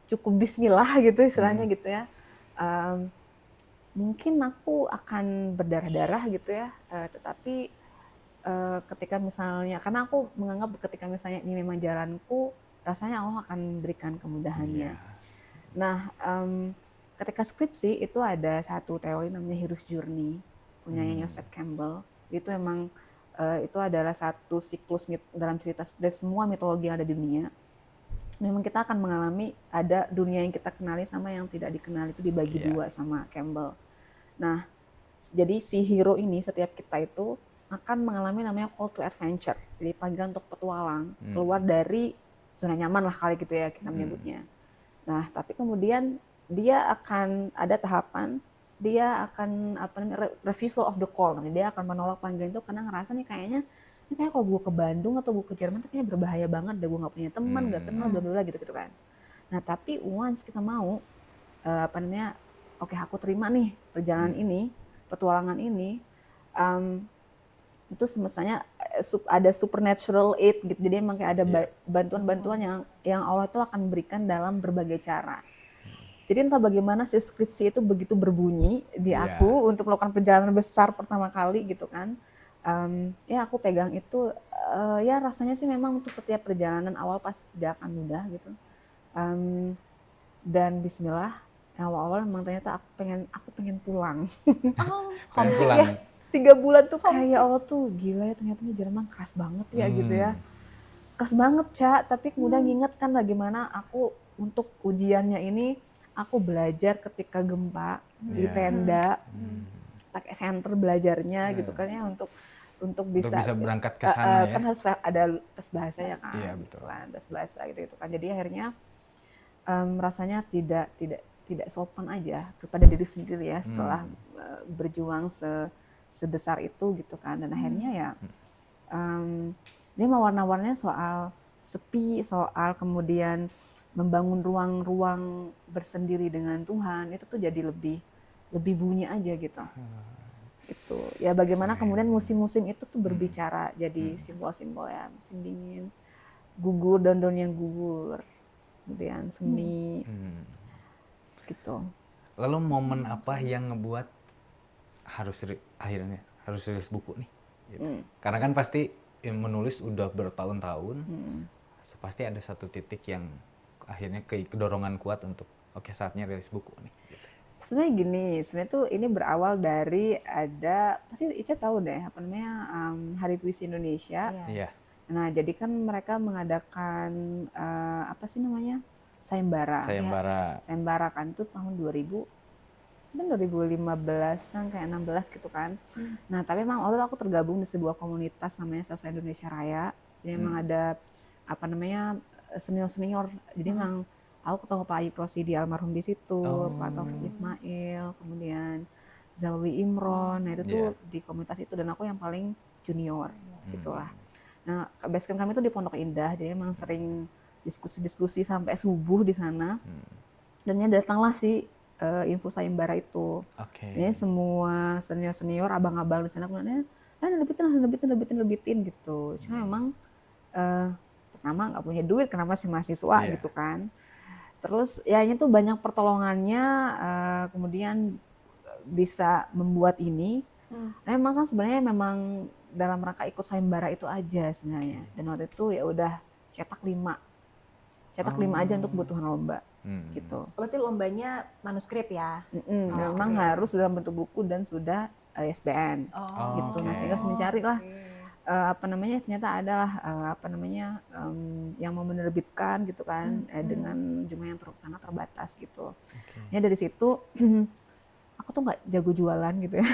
cukup bismillah gitu istilahnya gitu ya, mungkin aku akan berdarah-darah gitu ya, tetapi ketika misalnya, karena aku menganggap ketika misalnya ini memang jalanku, rasanya Allah akan berikan kemudahannya. Nah, ketika skripsi itu ada satu teori namanya Hero's Journey, punyanya Joseph Campbell. Itu memang itu adalah satu siklus dalam cerita dari semua mitologi yang ada di dunia. Memang kita akan mengalami, ada dunia yang kita kenali sama yang tidak dikenali, itu dibagi dua sama Campbell. Nah, jadi si hero ini, setiap kita itu akan mengalami namanya call to adventure, jadi panggilan untuk petualang, keluar dari zona nyaman lah kali gitu ya kita menyebutnya. Nah, tapi kemudian dia akan ada tahapan dia akan refusal of the call, dia akan menolak panggilan itu karena ngerasa nih kayaknya ini kayak kalau gue ke Bandung atau gue ke Jerman tuh kayaknya berbahaya banget, gue nggak punya teman, nggak kenal, bla bla gitu kan. Nah tapi once kita mau oke aku terima nih perjalanan ini, petualangan ini, itu semestanya ada supernatural aid gitu. Jadi emang kayak ada bantuan-bantuan yang Allah tuh akan berikan dalam berbagai cara. Jadi entah bagaimana si skripsi itu begitu berbunyi di aku untuk melakukan perjalanan besar pertama kali gitu kan. Ya aku pegang itu, ya rasanya sih memang untuk setiap perjalanan awal pasti tidak akan mudah gitu. Dan Bismillah, awal-awal memang ternyata aku pengen pulang. Pengen pulang. Ya, 3 bulan tuh kayak Allah tuh gila ya, ternyata ini Jerman keras banget ya gitu ya. Keras banget, Ca, tapi kemudian nginget kan bagaimana aku untuk ujiannya ini aku belajar ketika gempa di tenda, pakai senter belajarnya gitu kan ya untuk bisa berangkat ke sana ya. Kan harus ada tes bahasanya kan. Iya, betul. Kan, tes bahasa gitu kan. Jadi akhirnya rasanya tidak sopan aja kepada diri sendiri ya setelah berjuang sebesar itu gitu kan. Dan akhirnya ya dia mewarna-warnanya soal sepi, soal kemudian membangun ruang-ruang bersendiri dengan Tuhan, itu tuh jadi lebih bunyi aja gitu. Itu ya bagaimana kemudian musim-musim itu tuh berbicara, jadi simbol-simbol ya, musim dingin, gugur, daun-daun yang gugur, kemudian semi, gitu. Lalu momen apa yang ngebuat akhirnya harus rilis buku nih? Gitu. Karena kan pasti menulis udah bertahun-tahun, pasti ada satu titik yang akhirnya kedorongan kuat untuk oke saatnya rilis buku nih. Gitu. Sebenarnya gini, sebenarnya tuh ini berawal dari pasti Ica tahu deh apa namanya Hari Puisi Indonesia. Iya. Nah jadi kan mereka mengadakan apa sih namanya sayembara. Sayembara kan itu tahun 2015-an kayak 16 gitu kan. Nah tapi emang waktu itu aku tergabung di sebuah komunitas namanya Sastra Indonesia Raya. Jadi emang ada apa namanya senior. Jadi memang aku ketemu Pak Ayub Rosidi almarhum di situ, Pak Taufik Ismail, kemudian Zawi Imron. Nah itu tuh di komunitas itu dan aku yang paling junior gitulah. Nah basecamp kami itu di Pondok Indah, jadi emang sering diskusi-diskusi sampai subuh di sana. Dan datanglah si info sayembara itu. Jadi semua senior-senior, abang-abang di sana kemudian nebitin gitu. Cuma memang pertama nggak punya duit karena masih mahasiswa gitu kan. Terus ya ini tuh banyak pertolongannya, kemudian bisa membuat ini. Memang kan sebenarnya memang dalam rangka ikut sayembara itu aja sebenarnya. Dan waktu itu ya udah cetak 5 aja untuk kebutuhan lomba gitu. Berarti lombanya manuskrip ya? Memang harus dalam bentuk buku dan sudah ISBN gitu. Nah sehingga harus mencari lah. Ternyata adalah yang mau menerbitkan gitu kan dengan jumlah yang sangat terbatas gitu. Ya dari situ aku tuh nggak jago jualan gitu ya,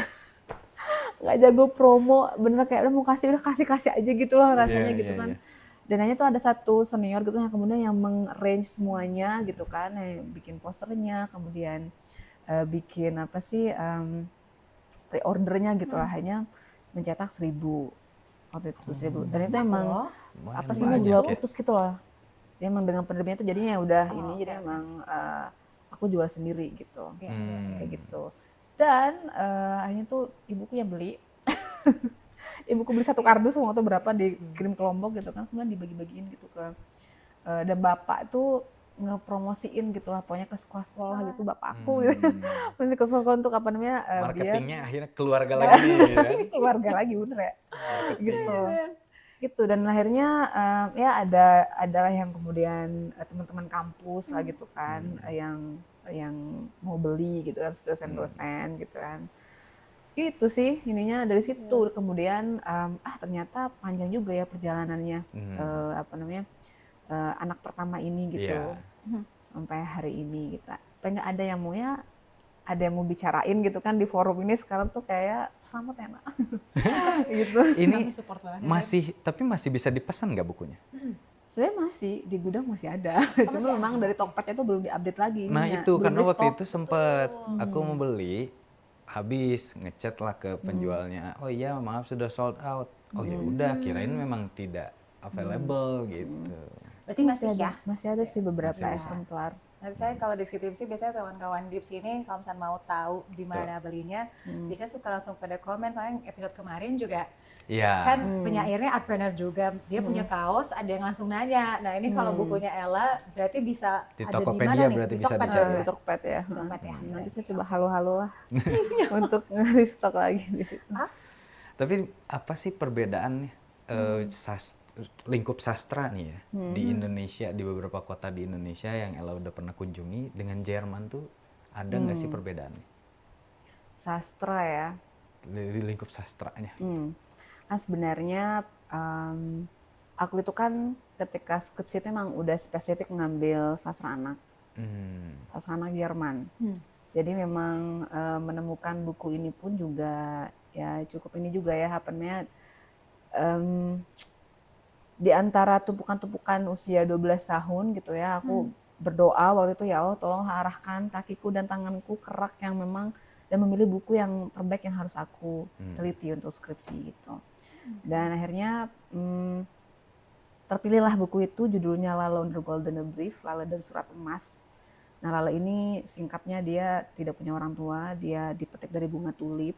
nggak jago promo, bener kayak udah kasih aja gitu loh rasanya gitu kan. Dan hanya tuh ada satu senior gitu yang kemudian yang meng-arrange semuanya gitu kan, yang bikin posternya, kemudian bikin pre-ordernya gitu lah, hanya mencetak 1.000. Waktu itu 1.000 dan itu emang jual putus gitu loh. Dia emang dengan penerbitnya itu jadinya ya udah jadi emang aku jual sendiri gitu. Kayak gitu. Dan akhirnya tuh ibuku yang beli. Ibuku beli 1 kardus waktu berapa dikirim ke Lombok gitu kan, kemudian dibagi-bagiin gitu ke dan bapak tuh ngepromosiin gitu lah pokoknya ke sekolah-sekolah gitu bapak aku gitu. Ke sekolah untuk marketingnya akhirnya keluarga lagi kan? Keluarga lagi bener ya gitu dan akhirnya ya adalah yang kemudian teman-teman kampus lah gitu kan yang mau beli gitu kan, dosen-dosen gitu kan. Itu sih ininya dari situ kemudian ternyata panjang juga ya perjalanannya anak pertama ini gitu sampai hari ini gitu. Pengen ada yang mau bicarain gitu kan di forum ini sekarang tuh kayak selamat ya nak gitu. Ini masih bisa dipesan nggak bukunya? Sebenarnya masih di gudang masih ada, cuma memang dari Tokped itu belum diupdate lagi. Nah itu karena waktu itu sempat aku mau beli habis, ngechat lah ke penjualnya. Oh iya, maaf sudah sold out. Oh ya udah, kirain memang tidak available gitu. Berarti masih ya? Masih ada sih beberapa Masih ada. eksemplar. Nah, saya kalau deskripsi biasanya kawan-kawan Dips ini kalau misalnya mau tahu di mana belinya, biasanya suka langsung pada komen. Soalnya episode kemarin juga Iya. kan penyairnya artpreneur juga, dia punya kaos, ada yang langsung nanya. Nah ini kalau bukunya Ella berarti bisa Di ada Tokopedia di mana nih? berarti Di bisa Tokped dicari ya? ya? Di Tokped ya. Tokped ya. Nanti saya coba halo-halo lah untuk nge-restock lagi di situ. Tapi apa sih perbedaannya lingkup sastra nih ya di Indonesia, di beberapa kota di Indonesia yang Ella udah pernah kunjungi dengan Jerman tuh ada nggak sih perbedaannya Sastra ya. di lingkup sastranya? Nah sebenarnya aku itu kan ketika skripsi itu memang udah spesifik ngambil sastra anak. Sastra anak Jerman. Jadi memang menemukan buku ini pun juga ya cukup ini juga ya happennya di antara tumpukan-tumpukan usia 12 tahun gitu ya, aku berdoa waktu itu, ya Allah tolong arahkan kakiku dan tanganku ke rak yang memang dan memilih buku yang terbaik yang harus aku teliti untuk skripsi gitu. Dan akhirnya terpilihlah buku itu, judulnya Lala Under Golden Brief, Lala dan Surat Emas. Nah Lala ini singkatnya dia tidak punya orang tua, dia dipetik dari bunga tulip.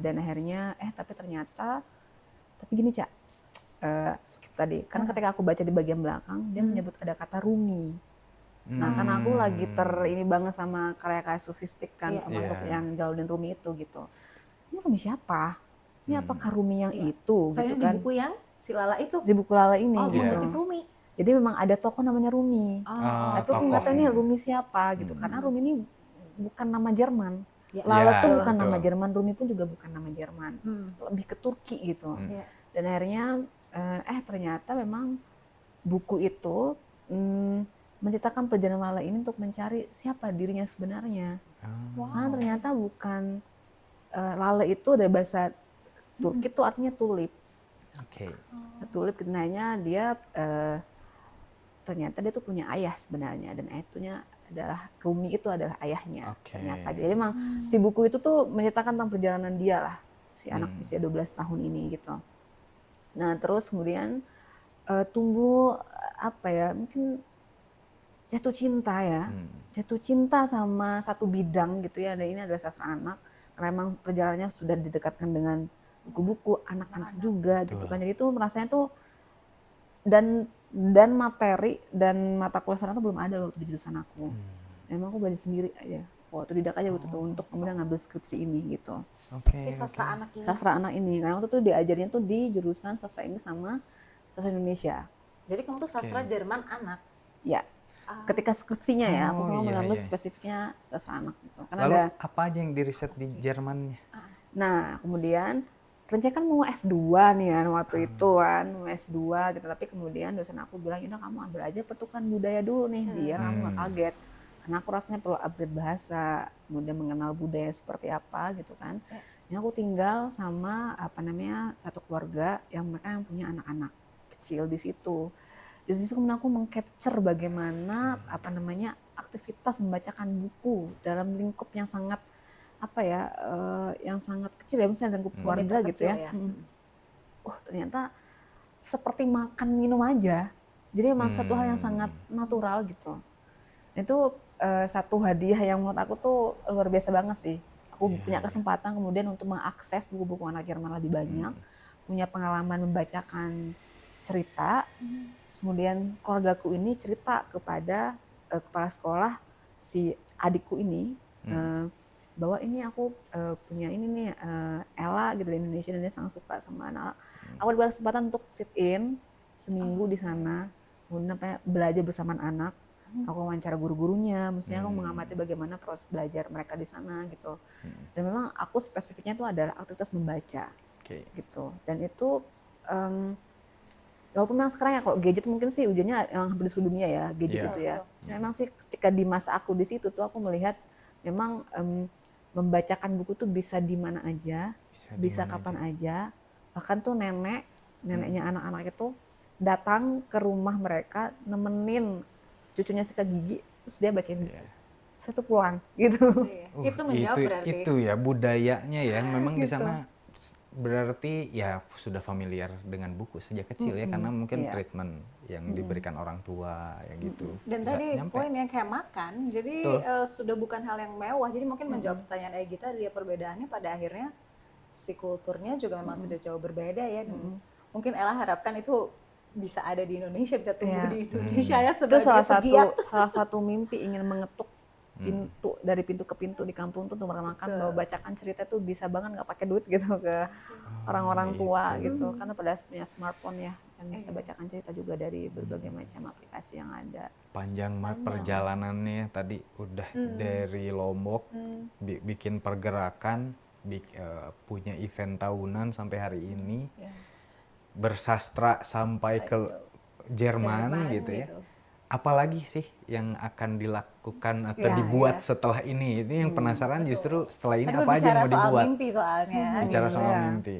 Dan akhirnya tapi ternyata gini Cak, skip tadi kan ketika aku baca di bagian belakang dia menyebut ada kata Rumi. Nah kan aku lagi ini banget sama karya-karya sofistik kan, termasuk yang Jalaluddin Rumi itu gitu. Ini Rumi siapa? Ini apakah Rumi yang itu Soalnya gitu di kan? buku yang si Lala itu. Di buku Lala ini Oh, gitu. mengutip Rumi. Jadi memang ada tokoh namanya Rumi. Tapi aku nggak tahu ini Rumi siapa gitu, karena Rumi ini bukan nama Jerman. Lala tuh bukan nama Jerman, Rumi pun juga bukan nama Jerman. Lebih ke Turki gitu. Dan akhirnya ternyata memang buku itu menceritakan perjalanan Lala ini untuk mencari siapa dirinya sebenarnya. Karena ternyata bukan Lala itu dari bahasa Turki itu artinya tulip. Tulip kenanya dia ternyata dia tuh punya ayah sebenarnya, dan ayahnya adalah Rumi, itu adalah ayahnya ternyata. Jadi memang si buku itu tuh menceritakan tentang perjalanan dia lah, si anak usia 12 tahun ini gitu. Nah terus kemudian tumbuh mungkin jatuh cinta ya, jatuh cinta sama satu bidang gitu ya. Dan ini adalah sastra anak, karena memang perjalanannya sudah didekatkan dengan buku-buku anak-anak juga gitu kan. Jadi itu rasanya tuh dan materi dan mata kuliah sana tuh belum ada waktu di jurusan aku. Memang aku belajar sendiri aja, otodidak aja gitu untuk kemudian ngambil skripsi ini gitu. Si sastra anak ini. Sastra anak ini, karena waktu itu diajarnya tuh di jurusan sastra Inggris sama sastra Indonesia. Jadi kamu tuh sastra Jerman anak. Ya, ketika skripsinya ya, aku mau mengambil spesifiknya sastra anak gitu. Karena lalu ada, apa aja yang diriset di Jermannya? nah kemudian rencana kan mau S2 nih kan waktu itu kan, mau S2 gitu. Tapi kemudian dosen aku bilang, udah kamu ambil aja pertukaran budaya dulu nih, biar kamu gak kaget. Karena aku rasanya perlu upgrade bahasa, kemudian mengenal budaya seperti apa gitu kan. Ini aku tinggal sama satu keluarga yang mereka yang punya anak-anak kecil di situ. Di situ kemudian aku mengcapture bagaimana aktivitas membacakan buku dalam lingkup yang sangat yang sangat kecil ya, misalnya lingkup keluarga gitu ya. Ternyata seperti makan minum aja. Jadi memang satu hal yang sangat natural gitu. Itu satu hadiah yang menurut aku tuh luar biasa banget sih. Aku punya kesempatan kemudian untuk mengakses buku-buku anak Jerman lebih banyak, punya pengalaman membacakan cerita, kemudian keluargaku ini cerita kepada kepala sekolah si adikku ini, bahwa ini aku punya ini nih Ella gitu di Indonesia, dan dia sangat suka sama anak. Aku diberi kesempatan untuk sit in seminggu di sana, kemudian belajar bersama anak. Aku wawancara guru-gurunya, mestinya aku mengamati bagaimana proses belajar mereka di sana gitu. Dan memang aku spesifiknya itu adalah aktivitas membaca, gitu. Dan itu walaupun memang sekarang ya kalau gadget mungkin sih ujiannya yang hampir di seluruh dunia ya gadget itu ya. Memang sih ketika di masa aku di situ tuh aku melihat memang membacakan buku tuh bisa di mana aja, bisa kapan aja. Bahkan tuh neneknya anak-anak itu datang ke rumah mereka nemenin cucunya sikat gigi, terus dia bacain buku saya tuh pulang gitu. Itu menjawab berarti. Itu ya budayanya ya. Memang di Gitu. sana berarti ya sudah familiar dengan buku sejak kecil ya, karena mungkin Iya. treatment yang diberikan orang tua ya gitu. Dan Bisa tadi nyampe. poin yang kayak makan, jadi Betul. sudah bukan hal yang mewah. Jadi mungkin menjawab pertanyaan Egita, dia perbedaannya pada akhirnya si kulturnya juga memang sudah jauh berbeda ya. Dan mungkin Ella harapkan itu bisa ada di Indonesia, bisa tumbuh Iya. di Indonesia ya Itu sebagai pegiat. salah satu mimpi ingin mengetuk pintu dari pintu ke pintu di kampung tuh memperkenalkan bahwa bacakan cerita tuh bisa banget nggak pakai duit gitu ke orang-orang tua gitu, karena pada punya smartphone ya, dan bisa bacakan cerita juga dari berbagai macam aplikasi yang ada. Panjang banget perjalanannya tadi udah dari Lombok bikin pergerakan, punya event tahunan sampai hari ini, bersastra sampai ke Jerman gitu ya. Apalagi sih yang akan dilakukan atau Ya, dibuat setelah ini? Ini yang penasaran justru setelah ini Tadi apa aja yang mau bicara soal dibuat? mimpi soalnya. Bicara gitu. soal Iya. mimpi.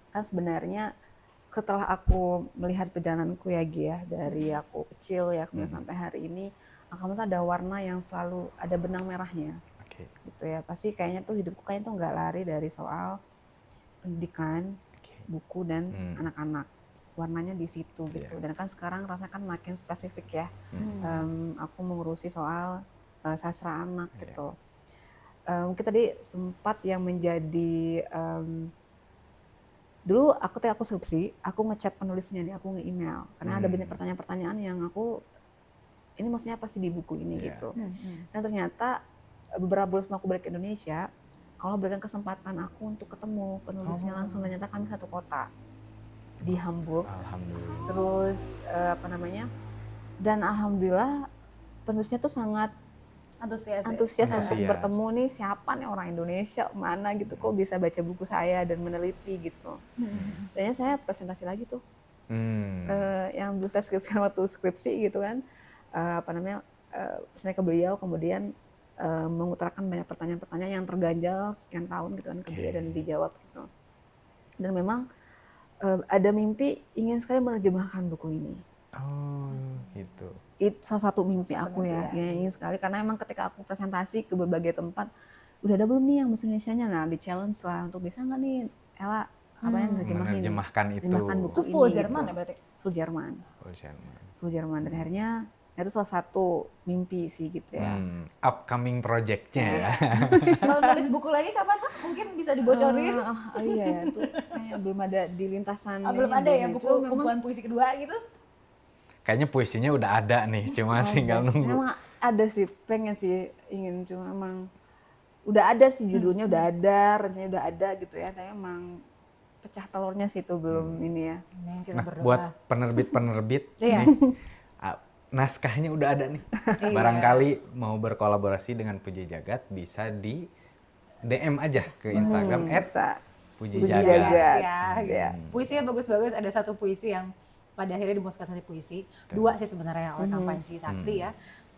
Kan sebenarnya setelah aku melihat perjalananku ya Gi ya, dari aku kecil ya kemudian sampai hari ini, kamu tuh ada warna yang selalu ada benang merahnya Oke. gitu ya. Pasti kayaknya tuh hidupku kayaknya tuh nggak lari dari soal pendidikan, buku dan anak-anak. Warnanya di situ gitu. Dan kan sekarang rasanya kan makin spesifik ya. Aku mengurusi soal sastra anak gitu. Mungkin tadi sempat yang menjadi dulu aku skripsi, aku ngechat penulisnya nih, aku nge-email karena ada banyak pertanyaan-pertanyaan yang aku ini maksudnya apa sih di buku ini gitu. Dan ternyata beberapa bulan sebelum aku balik ke Indonesia, Allah berikan kesempatan aku untuk ketemu penulisnya langsung, dan ternyata kami satu kota di Hamburg. Alhamdulillah. Terus dan alhamdulillah penulisnya tuh sangat antusias untuk bertemu nih, siapa nih orang Indonesia mana gitu kok bisa baca buku saya dan meneliti gitu. Dan saya presentasi lagi tuh yang dulu saya skripsikan waktu skripsi gitu kan, presentasi ke beliau, kemudian mengutarakan banyak pertanyaan-pertanyaan yang terganjal sekian tahun gitu kan ke beliau dan dijawab gitu. Dan memang ada mimpi ingin sekali menerjemahkan buku ini. Oh, gitu. Itu salah satu mimpi aku ya, yang ingin sekali, karena emang ketika aku presentasi ke berbagai tempat, udah ada belum nih yang bahasa Indonesianya, nah di challenge lah untuk bisa nggak nih Ella menerjemahkan itu. menerjemahkan buku Itu full ini Jerman gitu. ya berarti? Full Jerman. Full Jerman, dan akhirnya itu salah satu mimpi sih gitu ya. Upcoming project-nya ya. Kalau nulis buku lagi kapan? Mungkin bisa dibocorin? Iya ya, itu kayaknya belum ada di lintasan. Belum ada ya buku Cuma memang kumpulan puisi kedua gitu? Kayaknya puisinya udah ada nih, cuma tinggal nunggu. memang ada sih, pengen sih ingin, cuma emang udah ada sih judulnya, udah ada, rencananya udah ada gitu ya, tapi emang pecah telurnya sih itu belum ini ya. Nah, buat penerbit-penerbit Iya. nih, naskahnya udah ada nih. Barangkali mau berkolaborasi dengan Puji Jagat, bisa di DM aja ke Instagram Bisa. @Puji Puji Jagat. Jagat. Ya. Puisinya bagus-bagus, ada satu puisi yang pada akhirnya dimusnahkan puisi. Dua sih sebenarnya oleh Kang Panji Sakti ya.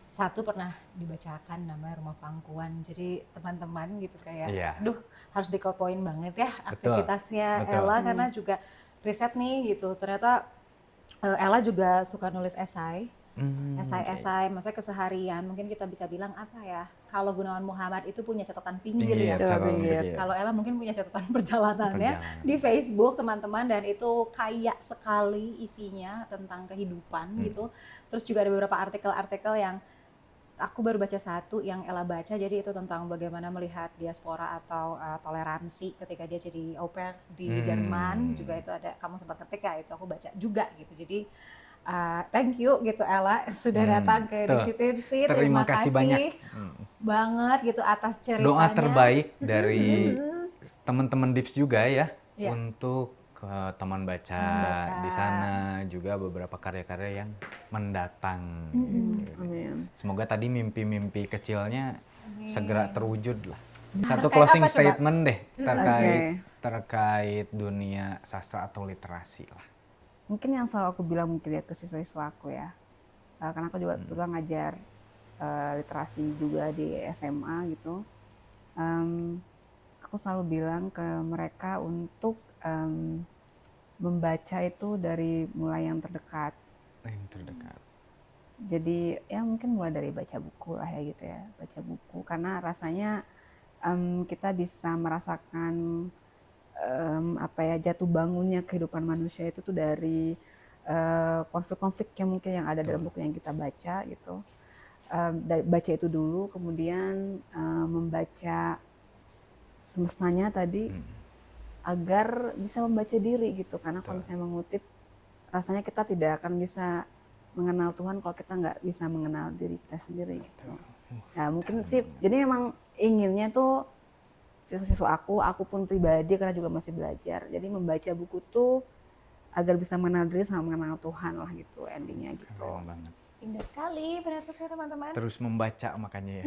Satu pernah dibacakan namanya Rumah Pangkuan. Jadi teman-teman gitu kayak, duh harus dikopoin banget ya aktivitasnya Ella, karena juga riset nih gitu. Ternyata Ella juga suka nulis esai. Esai-esai, maksudnya keseharian. Mungkin kita bisa bilang apa ya? Kalau Gunawan Muhammad itu punya catatan pinggir ya. Kalau Ella mungkin punya catatan perjalanannya di Facebook teman-teman, dan itu kaya sekali isinya tentang kehidupan gitu. Terus juga ada beberapa artikel-artikel yang aku baru baca satu yang Ella baca, jadi itu tentang bagaimana melihat diaspora atau toleransi ketika dia jadi au pair di Jerman. Juga itu ada, kamu sempat ketik ya, itu aku baca juga gitu. Jadi thank you gitu Ella sudah datang ke Diksi Tipsi. Terima kasih banyak banget gitu atas ceritanya. Doa terbaik dari teman-teman Dips juga ya, untuk teman baca di sana, juga beberapa karya-karya yang mendatang. Gitu. Semoga tadi mimpi-mimpi kecilnya segera terwujud lah. Satu closing statement deh terkait dunia sastra atau literasi lah. Mungkin yang selalu aku bilang mungkin ya ke siswa-siswa aku ya, karena aku juga kebetulan ngajar literasi juga di SMA gitu. Aku selalu bilang ke mereka untuk membaca itu dari mulai yang terdekat. Jadi ya mungkin mulai dari baca buku lah ya gitu ya, baca buku karena rasanya kita bisa merasakan apa ya, jatuh bangunnya kehidupan manusia itu tuh dari konflik-konflik yang mungkin yang ada dalam Betul. buku yang kita baca gitu. Dari baca itu dulu, kemudian membaca semestanya tadi agar bisa membaca diri gitu. Karena kalau Betul. misalnya mengutip, rasanya kita tidak akan bisa mengenal Tuhan kalau kita nggak bisa mengenal diri kita sendiri gitu. Nah mungkin sih, jadi memang inginnya tuh siswa-siswa aku pun pribadi karena juga masih belajar. Jadi membaca buku tuh agar bisa mengenal diri sama mengenal Tuhan lah gitu endingnya gitu. Keren banget. Indah sekali pendapat teman-teman. Terus membaca makanya ya.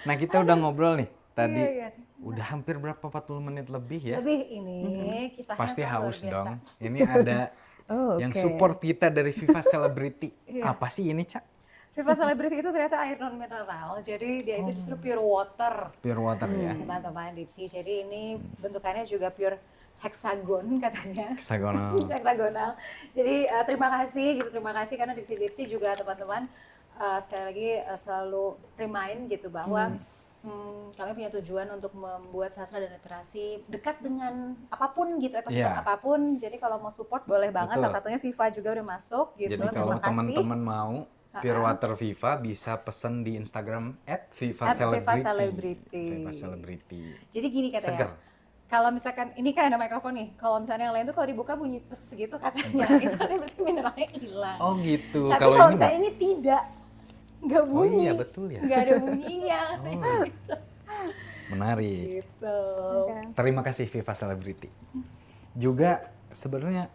Nah kita udah ngobrol nih tadi, Iya. udah hampir berapa 40 menit lebih ya. Lebih ini kisahnya Pasti kan luar haus biasa. dong. Ini ada Oh, yang oke. support kita dari Viva Celebrity. Iya. Apa sih ini, Cak? Viva Celebrity itu ternyata air non mineral, jadi dia itu justru pure water. Pure water ya. Teman-teman Dipsy, jadi ini bentukannya juga pure hexagon katanya. Hexagonal. Hexagonal. Jadi terima kasih karena Dipsy juga teman-teman sekali lagi selalu remind gitu bahwa kami punya tujuan untuk membuat sastra dan literasi dekat dengan apapun gitu, ekosistem Iya. apapun. Jadi kalau mau support boleh banget. Betul. Salah satunya Viva juga udah masuk gitu. Jadi kalau Terima kasih. teman-teman mau Pure Water Viva bisa pesen di Instagram @vivacelebrity. Viva Celebrity. Jadi gini katanya. Seger. Kalau misalkan ini kan ada mikrofon nih. Kalau misalnya yang lain tuh kalau dibuka bunyi pes gitu katanya. Itu berarti mineralnya hilang. Oh gitu. Tapi Kalau kalau ini misalnya enggak. ini tidak, nggak Oh bunyi. iya betul ya. Nggak ada bunyinya. Oh. Menarik. Gitu. Terima kasih Viva Celebrity. Juga sebenarnya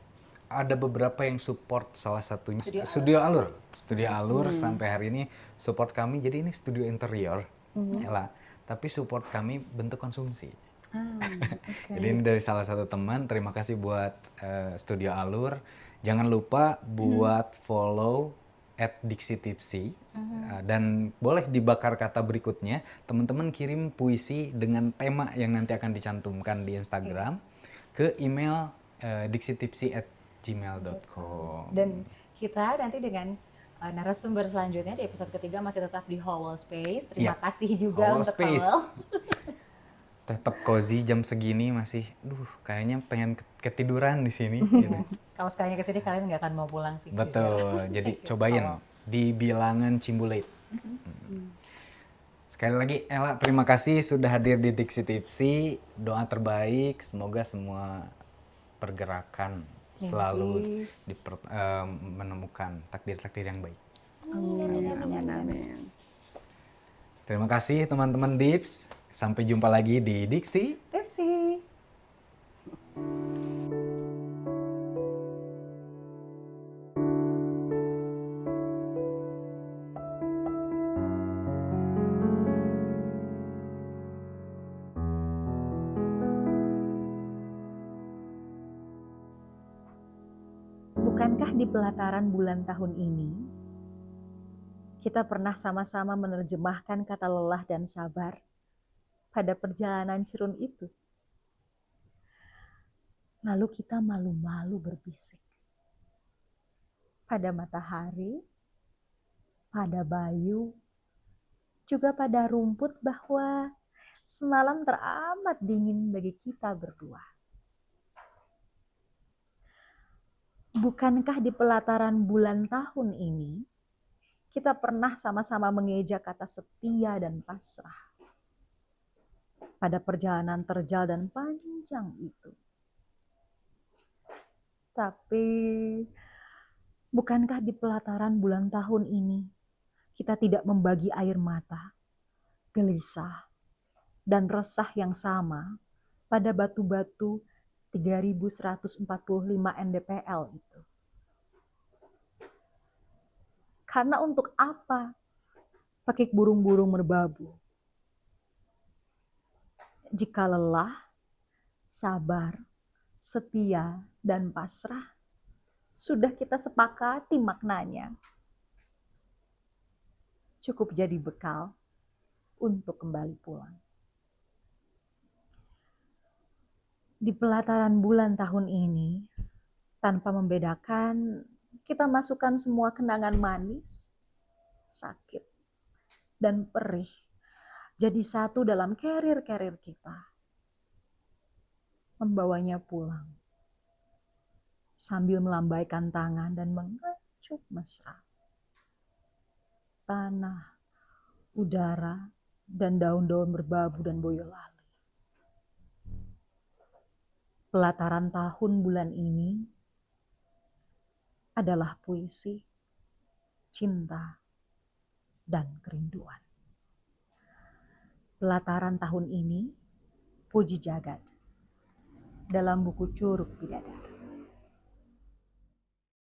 ada beberapa yang support, salah satunya Studio Alur. Studio Alur sampai hari ini support kami. Jadi ini studio interior, Ella. Tapi support kami bentuk konsumsi. Jadi ini dari salah satu teman. Terima kasih buat Studio Alur. Jangan lupa buat follow @dixitipsy. Dan boleh dibakar kata berikutnya, teman-teman kirim puisi dengan tema yang nanti akan dicantumkan di Instagram ke email dixitipsy@gmail.com. Dan kita nanti dengan narasumber selanjutnya di episode ketiga masih tetap di Howell Space. Terima Iya. kasih juga Howell untuk Space. Howell. Tetap cozy jam segini masih, kayaknya pengen ketiduran di sini. Gitu. Kalau sekalinya kesini kalian nggak akan mau pulang sih. Betul, jadi Thank you, cobain Howell. di Bilangan Cimbuleit. Sekali lagi Ella, terima kasih sudah hadir di Dixie Tipsy. Doa terbaik, semoga semua pergerakan selalu menemukan takdir-takdir yang baik. Amin. Terima kasih teman-teman Dips. Sampai jumpa lagi di Dixie Tipsy. Bukankah di pelataran bulan tahun ini, kita pernah sama-sama menerjemahkan kata lelah dan sabar pada perjalanan cerun itu? Lalu kita malu-malu berbisik pada matahari, pada bayu, juga pada rumput bahwa semalam teramat dingin bagi kita berdua. Bukankah di pelataran bulan tahun ini, kita pernah sama-sama mengeja kata setia dan pasrah pada perjalanan terjal dan panjang itu? Tapi, bukankah di pelataran bulan tahun ini, kita tidak membagi air mata, gelisah, dan resah yang sama pada batu-batu 3145 NDPL itu? Karena untuk apa pakai burung-burung merbabu? Jika lelah, sabar, setia, dan pasrah sudah kita sepakati maknanya, cukup jadi bekal untuk kembali pulang. Di pelataran bulan tahun ini, tanpa membedakan kita masukkan semua kenangan manis, sakit, dan perih jadi satu dalam carrier-carrier kita. Membawanya pulang sambil melambaikan tangan dan mengecup mesra. Tanah, udara, dan daun-daun berbabu dan boyolali. Pelataran tahun bulan ini adalah puisi, cinta, dan kerinduan. Pelataran tahun ini, puji jagat dalam buku Curug Bidadari.